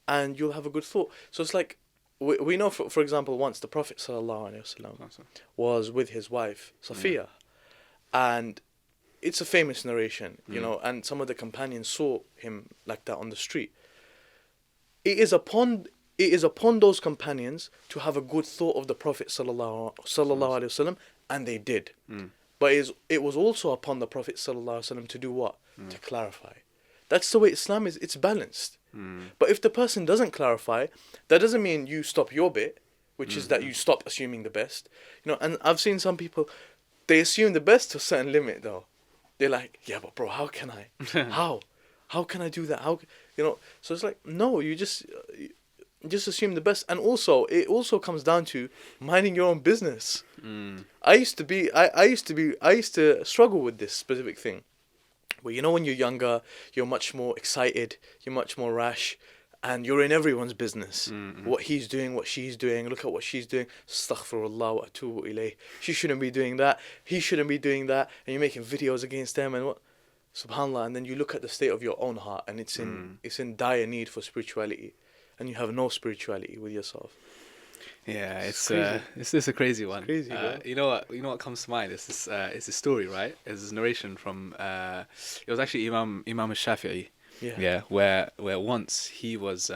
[SPEAKER 2] and you'll have a good thought. So it's like we know, for example, once the Prophet ﷺ was with his wife Safiya, and it's a famous narration, you know, and some of the companions saw him like that on the street. It is upon those companions to have a good thought of the Prophet ﷺ, and they did. But it was also upon the Prophet ﷺ to do what? To clarify. That's the way Islam is. It's balanced. But if the person doesn't clarify, that doesn't mean you stop your bit, which is that you stop assuming the best. You know, and I've seen some people, they assume the best to a certain limit though. They're like, yeah, but bro, how can I? How can I do that? How, you know? So it's like, no, you just assume the best. And also, it also comes down to minding your own business. I used to struggle with this specific thing. But you know, when you're younger, you're much more excited, you're much more rash, and you're in everyone's business. What he's doing, what she's doing, look at what she's doing. Astaghfirullah wa atubu ilayh. She shouldn't be doing that, he shouldn't be doing that, and you're making videos against them and what? Subhanallah. And then you look at the state of your own heart, and it's in dire need for spirituality, and you have no spirituality with yourself.
[SPEAKER 1] Yeah, it's a crazy one.
[SPEAKER 2] Crazy, bro.
[SPEAKER 1] You know what comes to mind is this it's a story, right? It's this narration from it was actually Imam al-Shafi'i. Yeah. Where once he was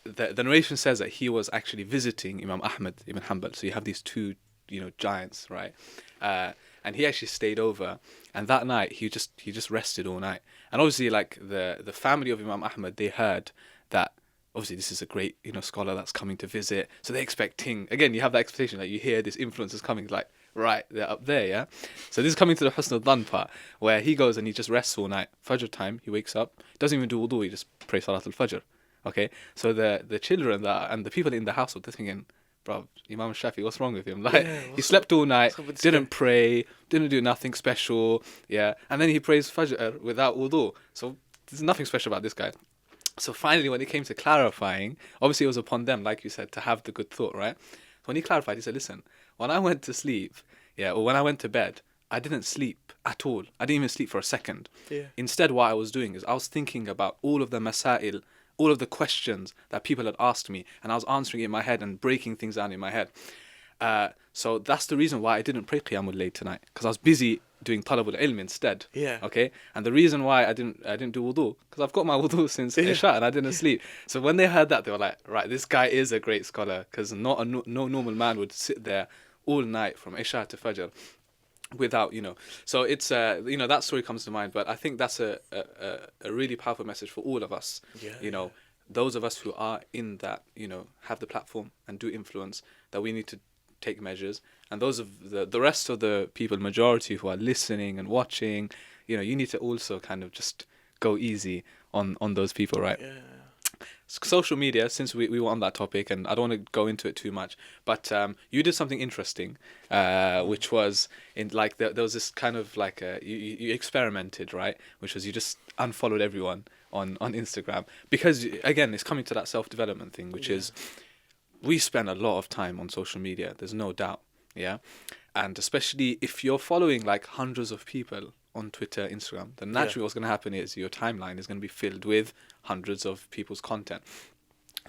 [SPEAKER 1] the narration says that he was actually visiting Imam Ahmad ibn Hanbal. So you have these two, you know, giants, right? And he actually stayed over, and that night he just rested all night. And obviously, like the family of Imam Ahmad, they heard that obviously this is a great, you know, scholar that's coming to visit, so they're expecting, again, you have that expectation, like you hear this influence is coming, like, right, they're up there, yeah? So this is coming to the husn al-dhan part, where he goes and he just rests all night. Fajr time, he wakes up, doesn't even do wudu, he just prays Salat al-Fajr, okay? So the children and the people in the household, they're thinking, bro, Imam Shafi, what's wrong with him? Like, he slept all night, didn't pray, didn't do nothing special, yeah? And then he prays Fajr without wudu, so there's nothing special about this guy. So finally, when it came to clarifying, obviously it was upon them, like you said, to have the good thought, right? When he clarified, he said, listen, when I went to sleep, or when I went to bed, I didn't sleep at all. I didn't even sleep for a second.
[SPEAKER 2] Yeah.
[SPEAKER 1] Instead, what I was doing is I was thinking about all of the masail, all of the questions that people had asked me, and I was answering it in my head and breaking things down in my head. So that's the reason why I didn't pray Qiyamul Layl tonight, because I was busy doing Talabul Ilm instead.
[SPEAKER 2] Yeah.
[SPEAKER 1] Okay. And the reason why I didn't do wudu, because I've got my wudu since Isha and I didn't sleep. So when they heard that, they were like, right, this guy is a great scholar, because no normal man would sit there all night from Isha to Fajr without, you know. So it's you know, that story comes to mind. But I think that's a really powerful message for all of us.
[SPEAKER 2] Yeah,
[SPEAKER 1] you know, those of us who are in that, you know, have the platform and do influence, that we need to take measures. And those of the rest of the people, majority who are listening and watching, you know, you need to also kind of just go easy on those people, right?
[SPEAKER 2] Yeah.
[SPEAKER 1] Social media, since we were on that topic, and I don't want to go into it too much, but you did something interesting, which was in like there was this kind of like you experimented, right? Which was you just unfollowed everyone on Instagram, because again it's coming to that self-development thing, which is we spend a lot of time on social media, there's no doubt, yeah? And especially if you're following like hundreds of people on Twitter, Instagram, then naturally what's going to happen is your timeline is going to be filled with hundreds of people's content.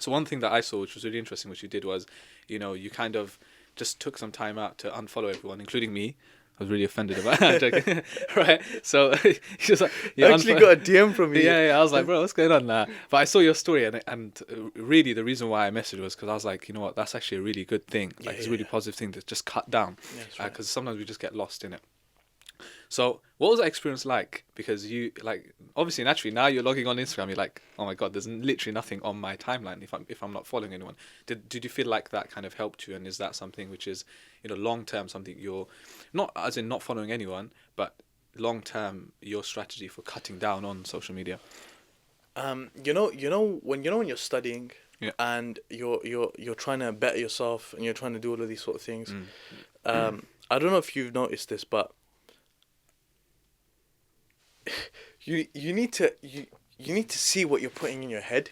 [SPEAKER 1] So one thing that I saw, which was really interesting, which you did was, you know, you kind of just took some time out to unfollow everyone, including me. I was really offended about that. Right? So just like,
[SPEAKER 2] I actually got a DM from you.
[SPEAKER 1] Yeah. I was like, bro, what's going on there? But I saw your story, and really the reason why I messaged was because I was like, you know what, that's actually a really good thing. Like, it's a really positive thing to just cut down. Because sometimes we just get lost in it. So what was that experience like? Because you, like, obviously naturally now you're logging on Instagram, you're like, oh my god, there's literally nothing on my timeline if I'm not following anyone. Did you feel like that kind of helped you? And is that something which is, you know, long term, something you're not, as in not following anyone, but long term your strategy for cutting down on social media?
[SPEAKER 2] You know when you're studying
[SPEAKER 1] Yeah.
[SPEAKER 2] and you're trying to better yourself, and you're trying to do all of these sort of things. I don't know if you've noticed this, but you need to see what you're putting in your head,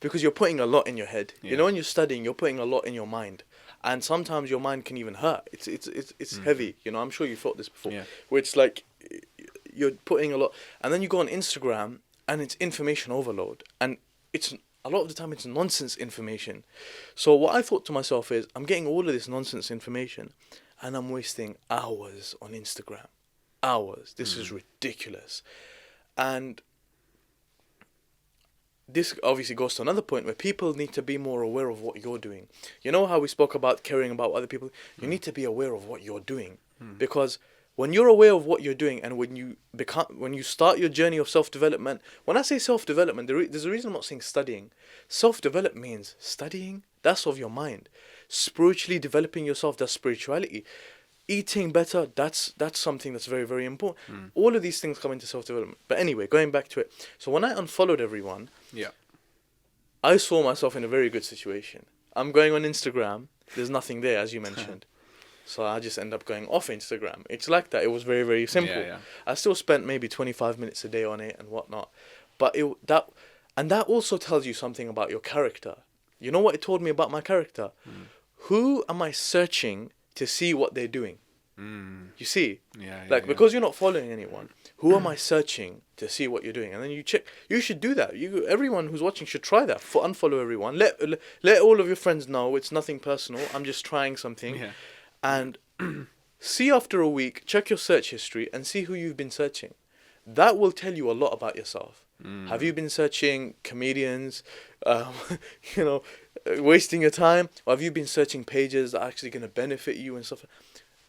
[SPEAKER 2] because you're putting a lot in your head.
[SPEAKER 1] Yeah.
[SPEAKER 2] You know, when you're studying, you're putting a lot in your mind, and sometimes your mind can even hurt. It's heavy. You know, I'm sure you felt this before.
[SPEAKER 1] Yeah.
[SPEAKER 2] Where it's like you're putting a lot, and then you go on Instagram, and it's information overload, and it's a lot of the time it's nonsense information. So what I thought to myself is, I'm getting all of this nonsense information, and I'm wasting hours on Instagram. Hours. This is ridiculous. And this obviously goes to another point where people need to be more aware of what you're doing. You know how we spoke about caring about other people? You need to be aware of what you're doing. Because when you're aware of what you're doing, and when you start your journey of self-development, when I say self-development, there's a reason I'm not saying studying. Self-development means studying, that's of your mind. Spiritually developing yourself, that's spirituality. Eating better, that's something that's very, very important. All of these things come into self-development. But anyway, going back to it. So when I unfollowed everyone, I saw myself in a very good situation. I'm going on Instagram, there's nothing there, as you mentioned. So I just end up going off Instagram. It's like that. It was very, very simple.
[SPEAKER 1] Yeah.
[SPEAKER 2] I still spent maybe 25 minutes a day on it and whatnot. But that also tells you something about your character. You know what it told me about my character? Who am I searching to see what they're doing? You see? Because you're not following anyone, who am I searching to see what you're doing? And then you check. You should do that. Everyone who's watching should try that. Unfollow everyone. Let all of your friends know it's nothing personal. I'm just trying something.
[SPEAKER 1] Yeah.
[SPEAKER 2] And see after a week, check your search history and see who you've been searching. That will tell you a lot about yourself. Have you been searching comedians, wasting your time? Or have you been searching pages that are actually going to benefit you and stuff?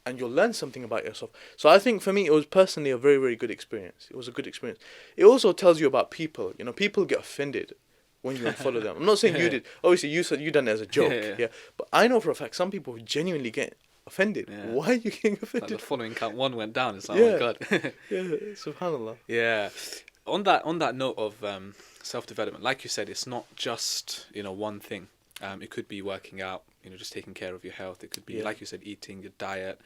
[SPEAKER 2] And you'll learn something about yourself. So I think for me, it was personally a very, very good experience. It was a good experience. It also tells you about people. You know, people get offended when you unfollow them. I'm not saying you did. Obviously, you said you done it as a joke. Yeah. But I know for a fact some people genuinely get offended.
[SPEAKER 1] Yeah.
[SPEAKER 2] Why are you getting offended?
[SPEAKER 1] Like the following count 1 went down. It's like, oh my God.
[SPEAKER 2] Yeah, subhanallah.
[SPEAKER 1] Yeah. On that note of self-development, like you said, it's not just, one thing. It could be working out, just taking care of your health. It could be, like you said, eating, your diet,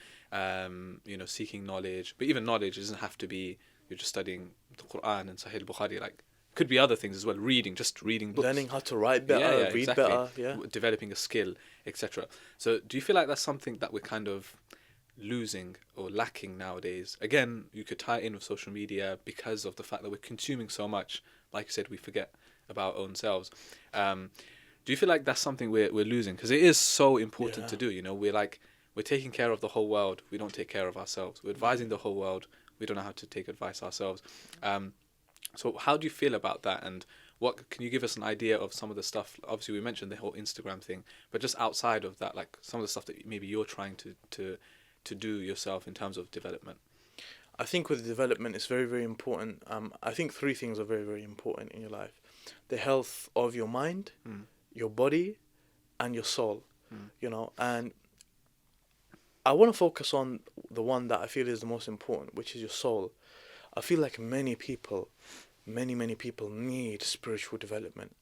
[SPEAKER 1] seeking knowledge. But even knowledge doesn't have to be you're just studying the Quran and Sahih al-Bukhari. Like, could be other things as well. Just reading books.
[SPEAKER 2] Learning how to write better, read better. Yeah.
[SPEAKER 1] Developing a skill, etc. So do you feel like that's something that we're kind of losing or lacking nowadays? Again, you could tie it in with social media because of the fact that we're consuming so much. Like you said, we forget about our own selves. Do you feel like that's something we're losing? Because it is so important to do. We're taking care of the whole world. We don't take care of ourselves. We're advising the whole world. We don't know how to take advice ourselves. So how do you feel about that? And what can you give us an idea of some of the stuff? Obviously, we mentioned the whole Instagram thing, but just outside of that, like some of the stuff that maybe you're trying to do yourself in terms of development.
[SPEAKER 2] I think with development, it's very, very important. I think 3 things are very, very important in your life: the health of your mind, your body, and your soul. And I want to focus on the one that I feel is the most important, which is your soul. I feel like many people need spiritual development.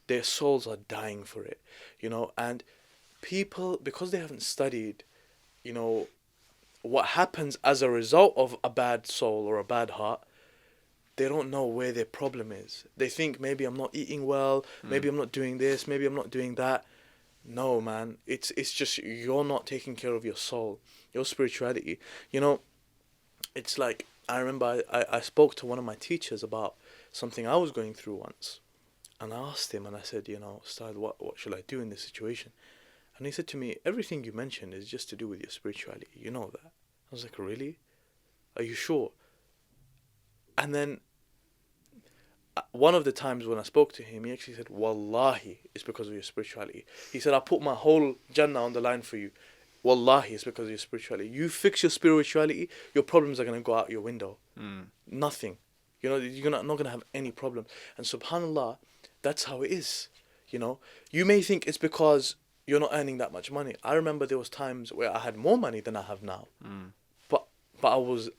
[SPEAKER 2] Their souls are dying for it, and people, because they haven't studied, what happens as a result of a bad soul or a bad heart, they don't know where their problem is. They think, maybe I'm not eating well, maybe I'm not doing this, maybe I'm not doing that. No, man, it's just you're not taking care of your soul, your spirituality. It's like, I remember I spoke to one of my teachers about something I was going through once, and I asked him, and I said, Ustad, what should I do in this situation? And he said to me, everything you mentioned is just to do with your spirituality. You know that. I was like, really? Are you sure? And then one of the times when I spoke to him, he actually said, Wallahi, it's because of your spirituality. He said, I put my whole Jannah on the line for you. Wallahi, it's because of your spirituality. You fix your spirituality, your problems are going to go out your window. Nothing. You're not going to have any problems. And subhanAllah, that's how it is. You may think it's because you're not earning that much money. I remember there was times where I had more money than I have now. But I was,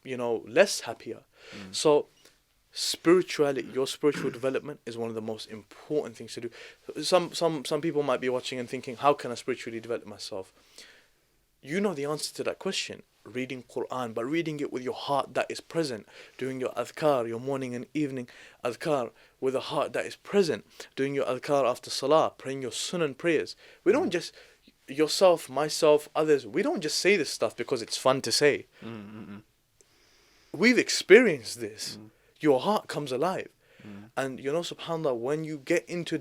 [SPEAKER 2] less happier. So spirituality, your spiritual development is one of the most important things to do. Some people might be watching and thinking, how can I spiritually develop myself? You know the answer to that question. Reading Quran, but reading it with your heart that is present. Doing your adhkar, your morning and evening adhkar, with a heart that is present. Doing your adhkar after salah, praying your sunan prayers. We don't just, yourself, myself, others, we don't just say this stuff because it's fun to say. We've experienced this. Your heart comes alive. And you know, subhanAllah, when you get into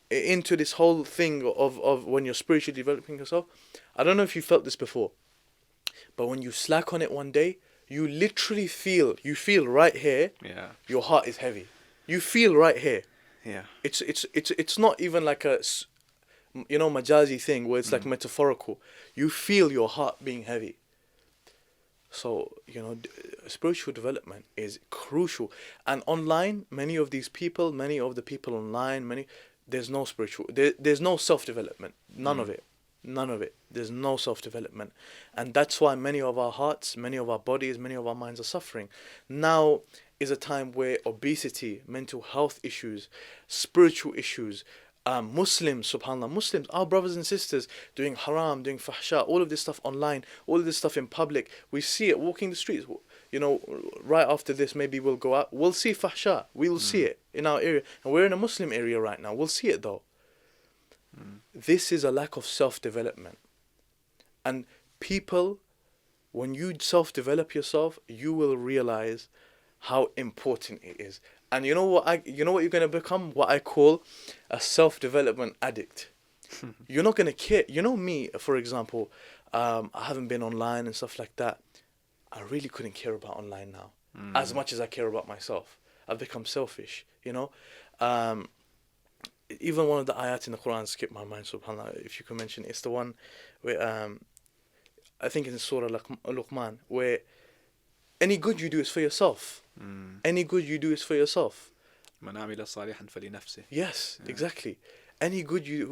[SPEAKER 2] this whole thing of when you're spiritually developing yourself, I don't know if you felt this before, but when you slack on it one day, you literally feel right here, your heart is heavy. You feel right here.
[SPEAKER 1] Yeah.
[SPEAKER 2] It's not even like a, you know, majazi thing where it's like metaphorical. You feel your heart being heavy. So, you know, spiritual development is crucial. And online, many of the people online, there's no spiritual, there's no self-development. None of it. There's no self-development. And that's why many of our hearts, many of our bodies, many of our minds are suffering. Now is a time where obesity, mental health issues, spiritual issues, Muslims, subhanAllah, Muslims, our brothers and sisters doing haram, doing fahsha, all of this stuff online, all of this stuff in public. We see it walking the streets. You know, right after this, maybe we'll go out. We'll see fahsha. We will see it in our area. And we're in a Muslim area right now. We'll see it though. This is a lack of self-development. And people, when you self-develop yourself, you will realize how important it is. And you know what you're going to become? What I call a self-development addict. You're not going to care. You know me, for example, I haven't been online and stuff like that. I really couldn't care about online now as much as I care about myself. I've become selfish, you know. Even one of the ayat in the Quran skipped my mind, subhanAllah, if you can mention. It's the one where, I think it's in Surah Luqman, where any good you do is for yourself. Any good you do is for yourself.
[SPEAKER 1] من عمل صالحا فلنفسه.
[SPEAKER 2] Yes, exactly. Any good you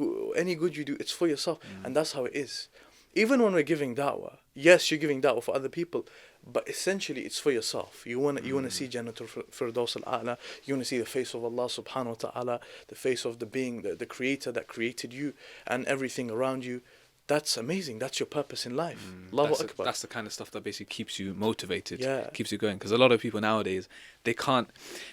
[SPEAKER 2] do, it's for yourself. And that's how it is. Even when we're giving da'wah, yes, you're giving da'wah for other people, but essentially it's for yourself. You want to see Jannatul Firdaus al-A'la. You want to see the face of Allah subhanahu wa ta'ala, the face of the being, the creator that created you and everything around you. That's amazing. That's your purpose in life. Allahu Akbar.
[SPEAKER 1] That's the kind of stuff that basically keeps you motivated,
[SPEAKER 2] Yeah.
[SPEAKER 1] keeps you going. Because a lot of people nowadays, they can't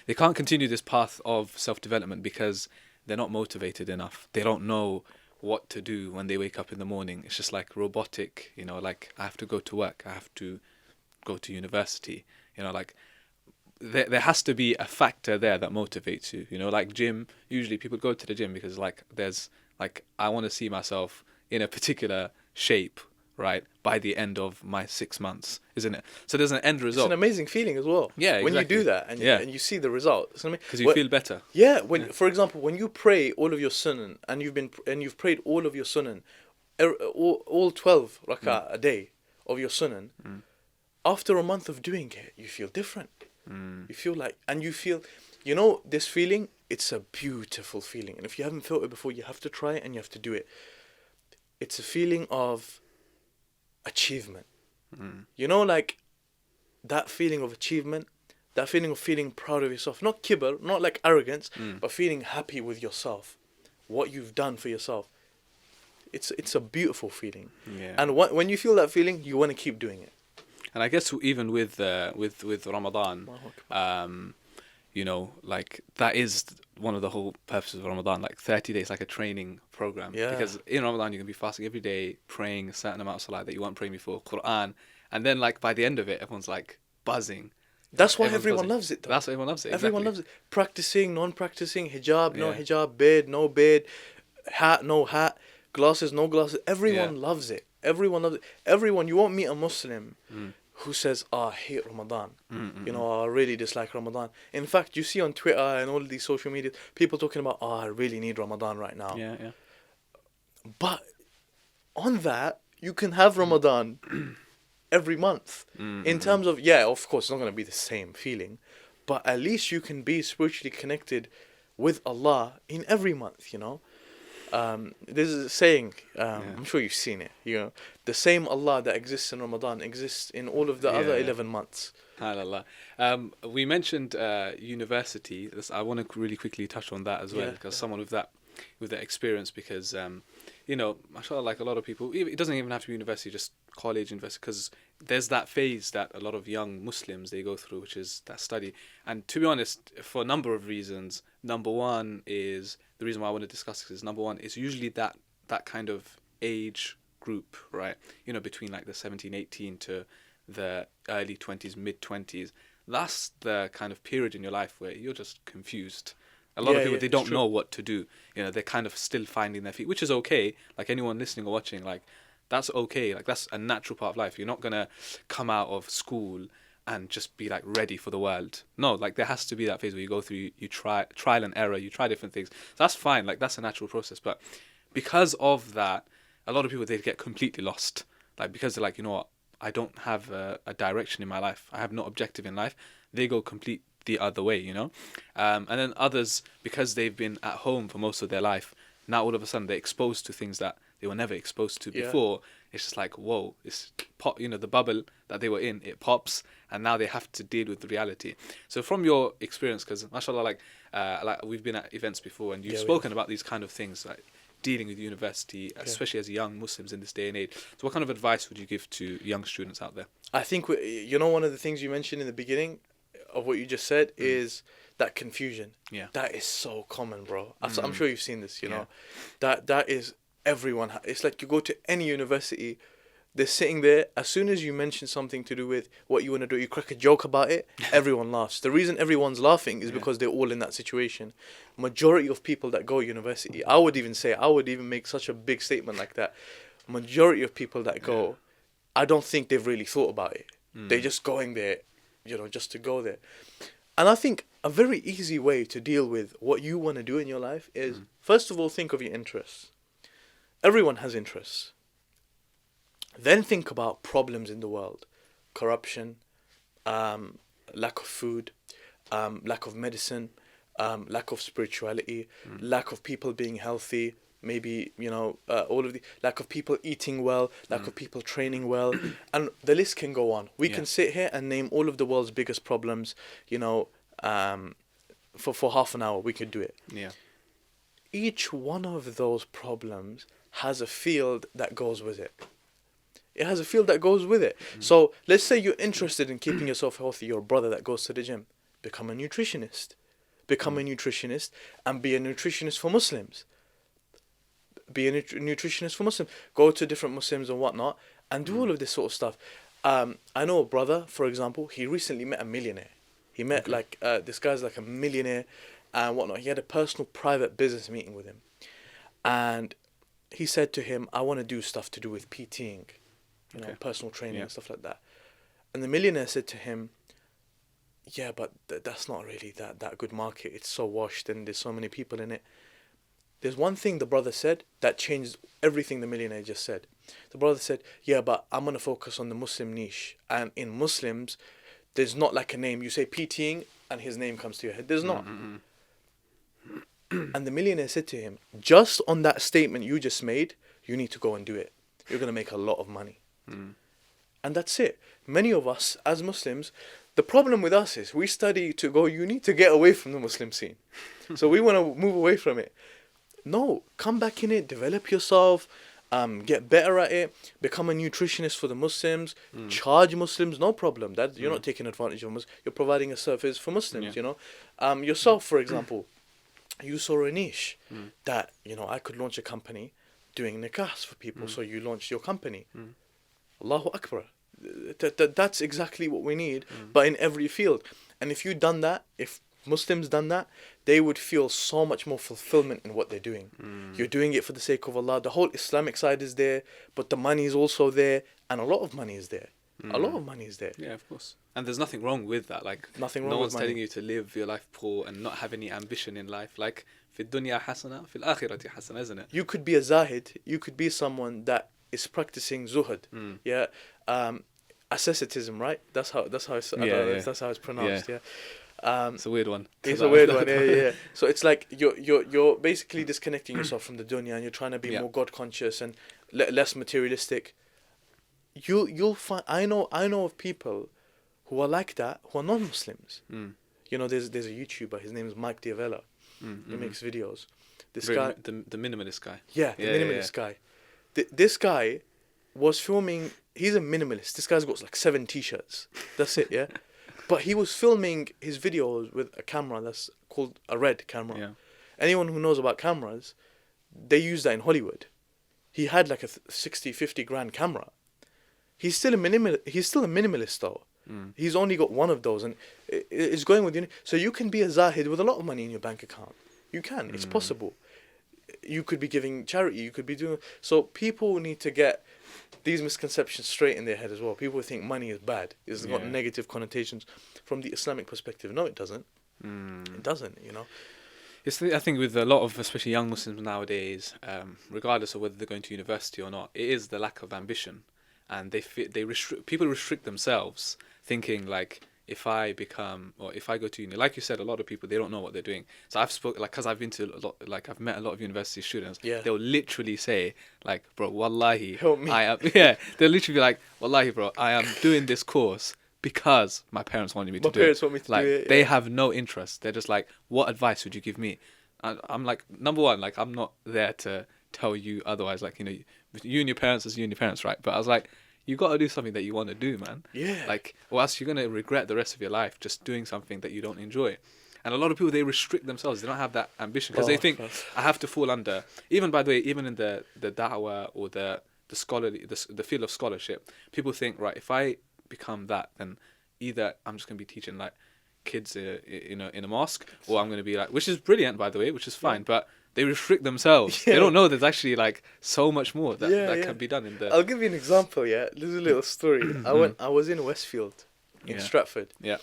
[SPEAKER 1] continue this path of self-development because they're not motivated enough. They don't know what to do when they wake up in the morning. It's just like robotic, you know, like I have to go to work, I have to go to university, you know, like there has to be a factor there that motivates you, you know, like gym. Usually people go to the gym because like there's like, I want to see myself in a particular shape, right, by the end of my 6 months, isn't it? So there's an end result.
[SPEAKER 2] It's an amazing feeling as well.
[SPEAKER 1] Yeah,
[SPEAKER 2] when
[SPEAKER 1] exactly.
[SPEAKER 2] you do that and you see the result.
[SPEAKER 1] Because you feel better.
[SPEAKER 2] Yeah, for example, when you pray all of your sunan and you've prayed all of your sunan, all 12 rak'ah a day of your sunan, after a month of doing it, you feel different. You feel like, and you feel, you know, this feeling, it's a beautiful feeling. And if you haven't felt it before, you have to try it and you have to do it. It's a feeling of achievement. You know, like that feeling of achievement, that feeling of feeling proud of yourself. Not kibr, not like arrogance, but feeling happy with yourself, what you've done for yourself. It's a beautiful feeling.
[SPEAKER 1] Yeah.
[SPEAKER 2] And when you feel that feeling, you want to keep doing it.
[SPEAKER 1] And I guess even with Ramadan, you know, like that is one of the whole purposes of Ramadan, like 30 days, like a training program.
[SPEAKER 2] Yeah.
[SPEAKER 1] Because in Ramadan, you can be fasting every day, praying a certain amount of salah that you weren't praying before, Quran. And then like by the end of it, everyone's like buzzing.
[SPEAKER 2] That's why everyone loves it though.
[SPEAKER 1] That's why everyone loves it.
[SPEAKER 2] Everyone loves it. Practicing, non-practicing, hijab, no
[SPEAKER 1] Yeah.
[SPEAKER 2] hijab, beard, no beard, hat, no hat, glasses, no glasses. Everyone loves it. Everyone loves it. Everyone, you won't meet a Muslim who says, I hate Ramadan. You know, I really dislike Ramadan. In fact, you see on Twitter and all of these social media, people talking about, I really need Ramadan right now.
[SPEAKER 1] Yeah.
[SPEAKER 2] But on that, you can have Ramadan every month. In terms of, of course, it's not going to be the same feeling, but at least you can be spiritually connected with Allah in every month, you know. There's a saying, I'm sure you've seen it, the same Allah that exists in Ramadan exists in all of the other 11 months.
[SPEAKER 1] SubhanAllah. We mentioned university. I want to really quickly touch on that as well, because someone with that experience, because mashallah, like a lot of people, it doesn't even have to be university, just college, university, because there's that phase that a lot of young Muslims, they go through, which is that study. And to be honest, for a number of reasons, number one is, the reason why I want to discuss this is, number one, it's usually that kind of age group, right? Between like the 17, 18 to the early 20s, mid 20s. That's the kind of period in your life where you're just confused. A lot of people, they don't know what to do. They're kind of still finding their feet, which is okay. Like anyone listening or watching, like that's okay. Like that's a natural part of life. You're not gonna come out of school and just be like ready for the world. No, like there has to be that phase where you go through, you try trial and error, you try different things. That's fine. Like that's a natural process. But because of that, a lot of people, they get completely lost. Like because they're like, you know what, I don't have a direction in my life. I have no objective in life. They go complete the other way, and then others, because they've been at home for most of their life, now all of a sudden they're exposed to things that they were never exposed to before. It's just like, whoa, it's pop, the bubble that they were in, it pops, and now they have to deal with the reality. So from your experience, because mashallah, like we've been at events before, and you've spoken about these kind of things, like dealing with university, especially as young Muslims in this day and age. So what kind of advice would you give to young students out there?
[SPEAKER 2] I think, one of the things you mentioned in the beginning of what you just said is that confusion. Yeah. That is so common, bro. I'm sure you've seen this, That is everyone. It's like you go to any university, they're sitting there. As soon as you mention something to do with what you want to do, you crack a joke about it, everyone laughs. The reason everyone's laughing is because they're all in that situation. Majority of people that go university, I would even make such a big statement like that. Majority of people that go, I don't think they've really thought about it. They're just going there, just to go there. And I think a very easy way to deal with what you want to do in your life is, first of all, think of your interests. Everyone has interests. Then think about problems in the world. Corruption, lack of food, lack of medicine, lack of spirituality, lack of people being healthy, maybe, all of the lack of people eating well, lack of people training well, and the list can go on. We can sit here and name all of the world's biggest problems, for half an hour. We could do it. Yeah. Each one of those problems has a field that goes with it. It has a field that goes with it. So let's say you're interested in keeping yourself healthy. You're a brother that goes to the gym. Become a nutritionist. Become a nutritionist and be a nutritionist for Muslims. Be a nutritionist for Muslims. Go to different Muslims and whatnot and do all of this sort of stuff. I know a brother, for example, he recently met a millionaire. He met this guy's like a millionaire and whatnot. He had a personal private business meeting with him. And he said to him, I want to do stuff to do with PTing, personal training and stuff like that. And the millionaire said to him, yeah, but that's not really that good market. It's so washed and there's so many people in it. There's one thing the brother said that changed everything the millionaire just said. The brother said, yeah, but I'm going to focus on the Muslim niche. And in Muslims, there's not like a name. You say PTing and his name comes to your head. There's not. And the millionaire said to him, just on that statement you just made, you need to go and do it. You're going to make a lot of money. And that's it. Many of us as Muslims, the problem with us is we study to go uni to get away from the Muslim scene. So we want to move away from it. No, come back in it, develop yourself, get better at it, become a nutritionist for the Muslims, charge Muslims, no problem. That you're not taking advantage of Muslims. You're providing a service for Muslims, Yourself, for example, you saw a niche that, I could launch a company doing nikahs for people. So you launched your company. Allahu Akbar. That's exactly what we need, but in every field. And if you'd done that, if Muslims done that, they would feel so much more fulfillment in what they're doing. You're doing it for the sake of Allah. The whole Islamic side is there, but the money is also there, and a lot of money is there. A lot of money is there.
[SPEAKER 1] Yeah, of course. And there's nothing wrong with that. Like,
[SPEAKER 2] nothing wrong
[SPEAKER 1] no
[SPEAKER 2] with
[SPEAKER 1] one's telling you to live your life poor and not have any ambition in life. Like, fi dunya hasana, fil akhirati hasana, isn't it?
[SPEAKER 2] You could be a zahid. You could be someone that is practicing zuhud. Asceticism, right? That's how it's pronounced. Yeah.
[SPEAKER 1] It's a weird one.
[SPEAKER 2] It's a weird one, yeah. So it's like you're basically disconnecting yourself from the dunya, and you're trying to be
[SPEAKER 1] Yeah.
[SPEAKER 2] more God conscious and less materialistic. You'll find I know of people who are like that, who are non-Muslims.
[SPEAKER 1] Mm.
[SPEAKER 2] You know, there's a YouTuber. His name is Mike Diavella.
[SPEAKER 1] Mm.
[SPEAKER 2] He makes videos. This
[SPEAKER 1] Very
[SPEAKER 2] guy,
[SPEAKER 1] the minimalist guy.
[SPEAKER 2] yeah, the
[SPEAKER 1] Yeah,
[SPEAKER 2] minimalist guy. This guy was filming. He's a minimalist. This guy's got like 7 T-shirts. That's it, yeah. But he was filming his videos with a camera that's called a Red camera.
[SPEAKER 1] Yeah.
[SPEAKER 2] Anyone who knows about cameras, they use that in Hollywood. He had like a 60, 50 grand camera. He's still a minimalist though.
[SPEAKER 1] Mm.
[SPEAKER 2] He's only got one of those, and it's going with you. So you can be a zahid with a lot of money in your bank account. You can. It's possible. You could be giving charity. You could be doing. So people need to get these misconceptions straight in their head as well. People think money is bad. It's got
[SPEAKER 1] Yeah.
[SPEAKER 2] negative connotations from the Islamic perspective. No, it doesn't.
[SPEAKER 1] Mm.
[SPEAKER 2] It doesn't. You know.
[SPEAKER 1] I think with a lot of, especially young Muslims nowadays, regardless of whether they're going to university or not, it is the lack of ambition, and people restrict themselves, thinking like, if I go to uni, like you said, a lot of people, they don't know what they're doing. So because I've been to a lot, like I've met a lot of university students.
[SPEAKER 2] Yeah.
[SPEAKER 1] They'll literally say like, bro, wallahi,
[SPEAKER 2] Help me.
[SPEAKER 1] they'll literally be like, wallahi, bro, I am doing this course because my parents wanted me to do it.
[SPEAKER 2] My parents want me to
[SPEAKER 1] like,
[SPEAKER 2] do it.
[SPEAKER 1] They
[SPEAKER 2] Yeah.
[SPEAKER 1] have no interest. They're just like, what advice would you give me? I'm like, number one, like, I'm not there to tell you otherwise. Like, you know, you and your parents is you and your parents, right? But I was like, you got to do something that you want to do, man.
[SPEAKER 2] Yeah.
[SPEAKER 1] Like, or else you're going to regret the rest of your life just doing something that you don't enjoy. And a lot of people, they restrict themselves. They don't have that ambition because they think, I have to fall under. Even, by the way, even in the da'wah or the scholarly, the field of scholarship, people think, right, if I become that, then either I'm just going to be teaching, like, kids in a mosque, or I'm going to be like, which is brilliant, by the way, which is fine, but they restrict themselves.
[SPEAKER 2] Yeah.
[SPEAKER 1] They don't know there's actually like so much more that can be done in the.
[SPEAKER 2] I'll give you an example. Yeah, there's a little story. I was in Westfield, in
[SPEAKER 1] Yeah.
[SPEAKER 2] Stratford.
[SPEAKER 1] Yeah.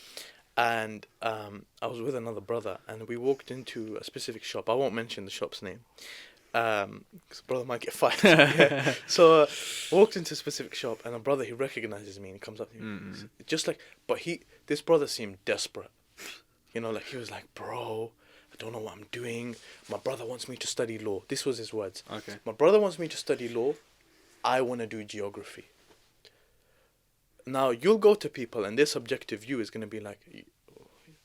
[SPEAKER 2] And I was with another brother, and we walked into a specific shop. I won't mention the shop's name, because brother might get fired. Yeah. So walked into a specific shop, and a brother, he recognizes me, and he comes up to me, just like, but this brother seemed desperate. You know, like he was like, bro, I don't know what I'm doing. My brother wants me to study law. This was his words.
[SPEAKER 1] Okay.
[SPEAKER 2] My brother wants me to study law. I want to do geography. Now, you'll go to people, and their subjective view is going to be like,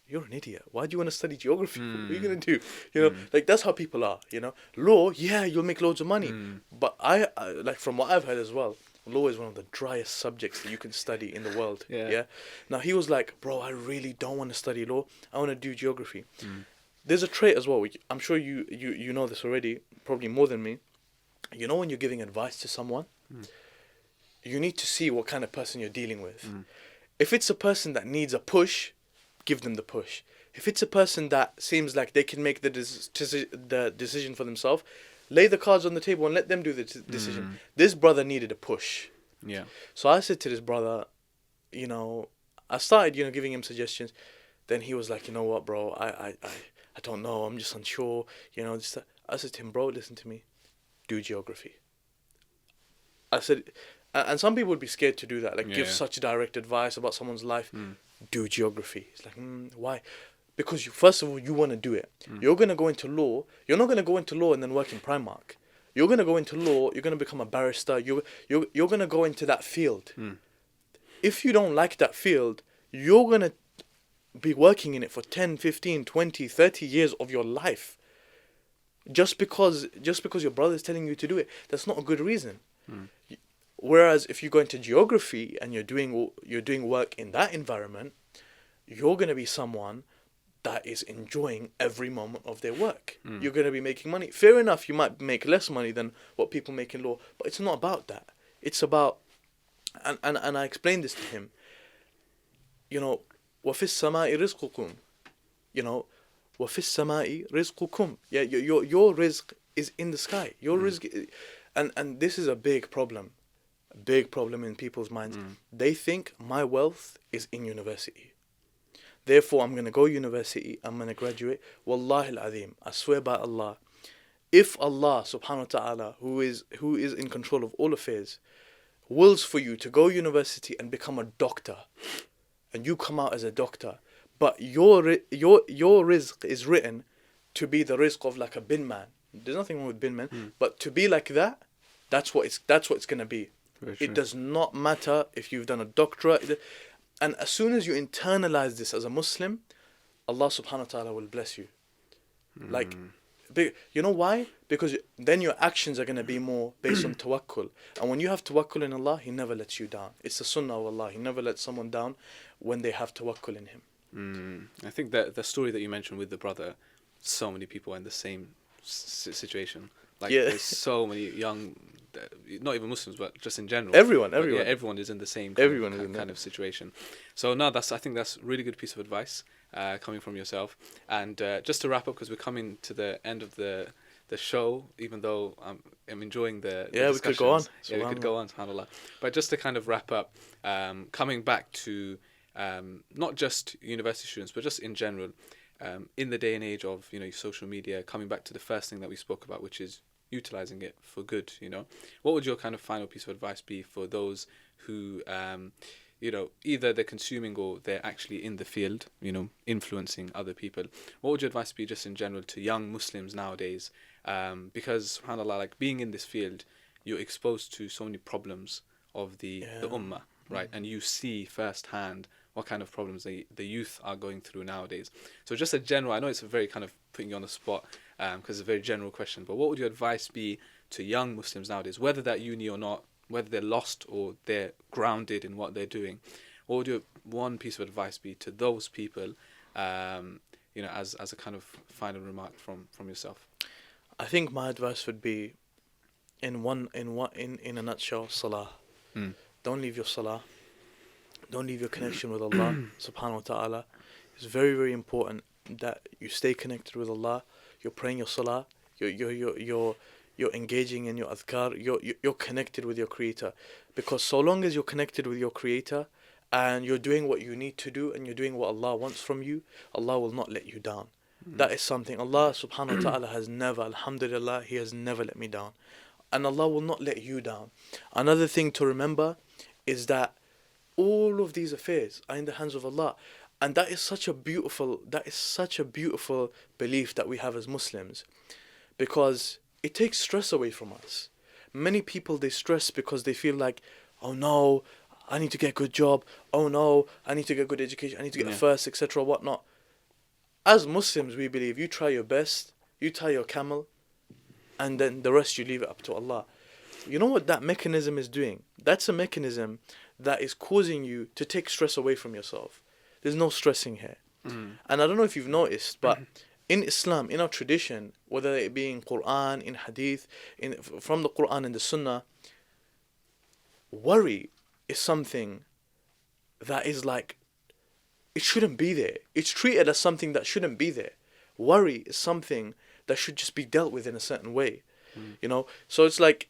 [SPEAKER 2] you're an idiot. Why do you want to study geography? What are you going to do? You know, like, that's how people are, you know. Law, yeah, you'll make loads of money. But I like, from what I've heard as well, law is one of the driest subjects that you can study in the world.
[SPEAKER 1] Yeah.
[SPEAKER 2] Now, he was like, bro, I really don't want to study law. I want to do geography. There's a trait as well. I'm sure you know this already, probably more than me. You know, when you're giving advice to someone, you need to see what kind of person you're dealing with. If it's a person that needs a push, give them the push. If it's a person that seems like they can make the decision for themselves, lay the cards on the table and let them do the decision. This brother needed a push.
[SPEAKER 1] Yeah.
[SPEAKER 2] So I said to this brother, you know, I started, you know, giving him suggestions. Then he was like, you know what, bro, I don't know. I'm just unsure. You know, I said to him, bro, listen to me. Do geography. I said, and some people would be scared to do that, like give such direct advice about someone's life. Do geography. It's like, why? Because first of all, you want to do it. You're going to go into law. You're not going to go into law and then work in Primark. You're going to go into law. You're going to become a barrister. You're going to go into that field. If you don't like that field, you're going to be working in it for 10, 15, 20, 30 years of your life. Just because your brother is telling you to do it, that's not a good reason. Whereas if you go into geography and you're doing work in that environment, you're going to be someone that is enjoying every moment of their work. You're going to be making money. Fair enough, you might make less money than what people make in law, but it's not about that. It's about, and I explained this to him, you know, وَفِي السَّمَاءِ رِزْقُكُمْ, you know, وَفِي السَّمَاءِ رِزْقُكُمْ. Yeah, your rizq is in the sky. Your rizq, and this is a big problem in people's minds. They think my wealth is in university. Therefore, I'm going to go university, I'm going to graduate. Wallahi al-azim, I swear by Allah, if Allah subhanahu wa ta'ala, who is in control of all affairs, wills for you to go university and become a doctor, and you come out as a doctor, but your rizq is written to be the rizq of like a bin man. There's nothing wrong with bin man, but to be like that, that's what it's gonna be. It does not matter if you've done a doctorate, and as soon as you internalize this as a Muslim, Allah subhanahu wa ta'ala will bless you. Like, you know why? Because then your actions are going to be more based on tawakkul. And when you have tawakkul in Allah, He never lets you down. It's the sunnah of Allah. He never lets someone down when they have tawakkul in Him.
[SPEAKER 1] I think that the story that you mentioned with the brother, so many people are in the same situation. Like, there's so many young, not even Muslims, but just in general.
[SPEAKER 2] Everyone.
[SPEAKER 1] Yeah, everyone is in the same kind of situation. So no, I think that's a really good piece of advice coming from yourself. And just to wrap up, because we're coming to the end of the show, even though I'm enjoying the
[SPEAKER 2] we could go on.
[SPEAKER 1] Yeah, we could go on, subhanAllah. But just to kind of wrap up, coming back to not just university students, but just in general, in the day and age of social media, coming back to the first thing that we spoke about, which is utilizing it for good. What would your kind of final piece of advice be for those who either they're consuming or they're actually in the field, influencing other people? What would your advice be just in general to young Muslims nowadays? Because subhanAllah, like being in this field, you're exposed to so many problems of the ummah, right? And you see firsthand what kind of problems the youth are going through nowadays. So just a general, I know it's a very kind of putting you on the spot, because it's a very general question, but what would your advice be to young Muslims nowadays, whether they're at uni or not, whether they're lost or they're grounded in what they're doing? What would your one piece of advice be to those people, as a kind of final remark from yourself?
[SPEAKER 2] I think my advice would be, in a nutshell, salah. Don't leave your salah. Don't leave your connection with Allah subhanahu wa ta'ala. It's very, very important that you stay connected with Allah. You're praying your salah. You're engaging in your adhkar. You're connected with your Creator. Because so long as you're connected with your Creator and you're doing what you need to do and you're doing what Allah wants from you, Allah will not let you down. That is something Allah subhanahu wa ta'ala has never, alhamdulillah, He has never let me down. And Allah will not let you down. Another thing to remember is that all of these affairs are in the hands of Allah. And that is such a beautiful belief that we have as Muslims, because it takes stress away from us. Many people, they stress because they feel like, oh no, I need to get a good job. Oh no, I need to get good education. I need to get a first, etc. whatnot. As Muslims, we believe you try your best, you tie your camel, and then the rest you leave it up to Allah. You know what that mechanism is doing? That's a mechanism that is causing you to take stress away from yourself. There's no stressing here. And I don't know if you've noticed, but in Islam, in our tradition, whether it be in Quran, in Hadith, from the Quran and the Sunnah, worry is something that is like, it shouldn't be there. It's treated as something that shouldn't be there. Worry is something that should just be dealt with in a certain way. So it's like,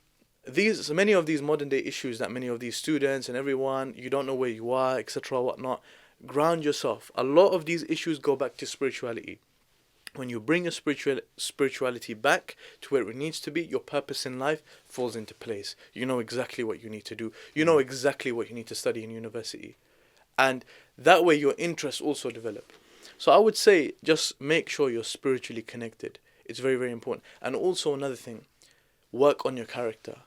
[SPEAKER 2] many of these modern day issues that many of these students and everyone, you don't know where you are, etc. whatnot. Ground yourself. A lot of these issues go back to spirituality. When you bring your spirituality back to where it needs to be, your purpose in life falls into place. You know exactly what you need to do. You know exactly what you need to study in university. And that way your interests also develop. So I would say just make sure you're spiritually connected. It's very, very important. And also another thing, work on your character.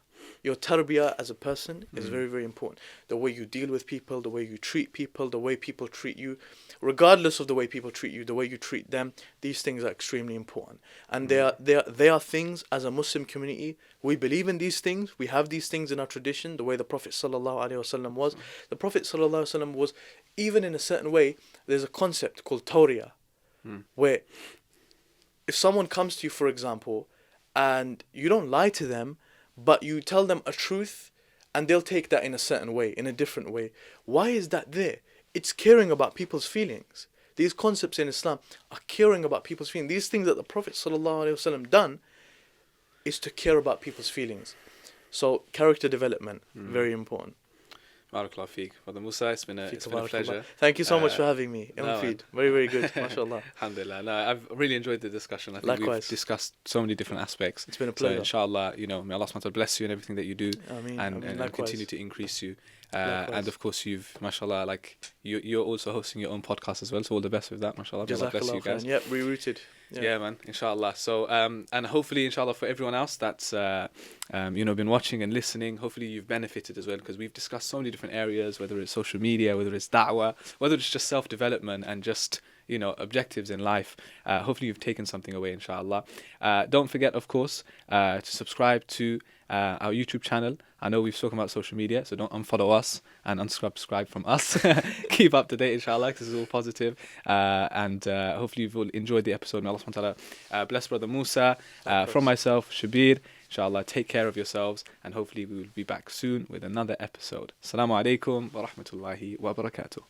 [SPEAKER 2] Your tarbiyah as a person is very, very important. The way you deal with people, the way you treat people, the way people treat you, regardless of the way people treat you, the way you treat them, these things are extremely important. And they are things as a Muslim community, we believe in these things, we have these things in our tradition, the way the Prophet ﷺ was. The Prophet ﷺ was, even in a certain way, there's a concept called tawriyah, where if someone comes to you, for example, and you don't lie to them, but you tell them a truth and they'll take that in a certain way, in a different way. Why is that there? It's caring about people's feelings. These concepts in Islam are caring about people's feelings. These things that the Prophet ﷺ done is to care about people's feelings. So character development, very important.
[SPEAKER 1] Barakallah feek. Brother Musa, it's been a pleasure.
[SPEAKER 2] Thank you so much for having me. Feed. Very, very good. MashaAllah.
[SPEAKER 1] Alhamdulillah. No, I've really enjoyed the discussion. I think we've discussed so many different aspects.
[SPEAKER 2] It's been a pleasure.
[SPEAKER 1] So inshallah, may Allah subhanahu wa ta'ala bless you in everything that you do, and continue to increase you. And
[SPEAKER 2] Likewise.
[SPEAKER 1] of course, you've, mashallah, like you're also hosting your own podcast as well. So all the best with that, mashallah. May Allah bless you
[SPEAKER 2] Jazakallah
[SPEAKER 1] guys.
[SPEAKER 2] khairan. Yep, rerouted.
[SPEAKER 1] Yeah, man, inshallah. So and hopefully, inshallah, for everyone else that's been watching and listening, hopefully you've benefited as well, because we've discussed so many different areas, whether it's social media, whether it's da'wah, whether it's just self-development and just objectives in life. Hopefully you've taken something away, inshallah. Don't forget, of course, to subscribe to our YouTube channel. I know we've spoken about social media, so don't unfollow us and unsubscribe from us. Keep up to date, inshallah, because it's all positive. And hopefully you've all enjoyed the episode. May Allah subhanahu wa ta'ala bless Brother Musa. From myself, Shabir, inshallah, take care of yourselves, and hopefully we will be back soon with another episode. Assalamu alaikum wa rahmatullahi wa barakatuh.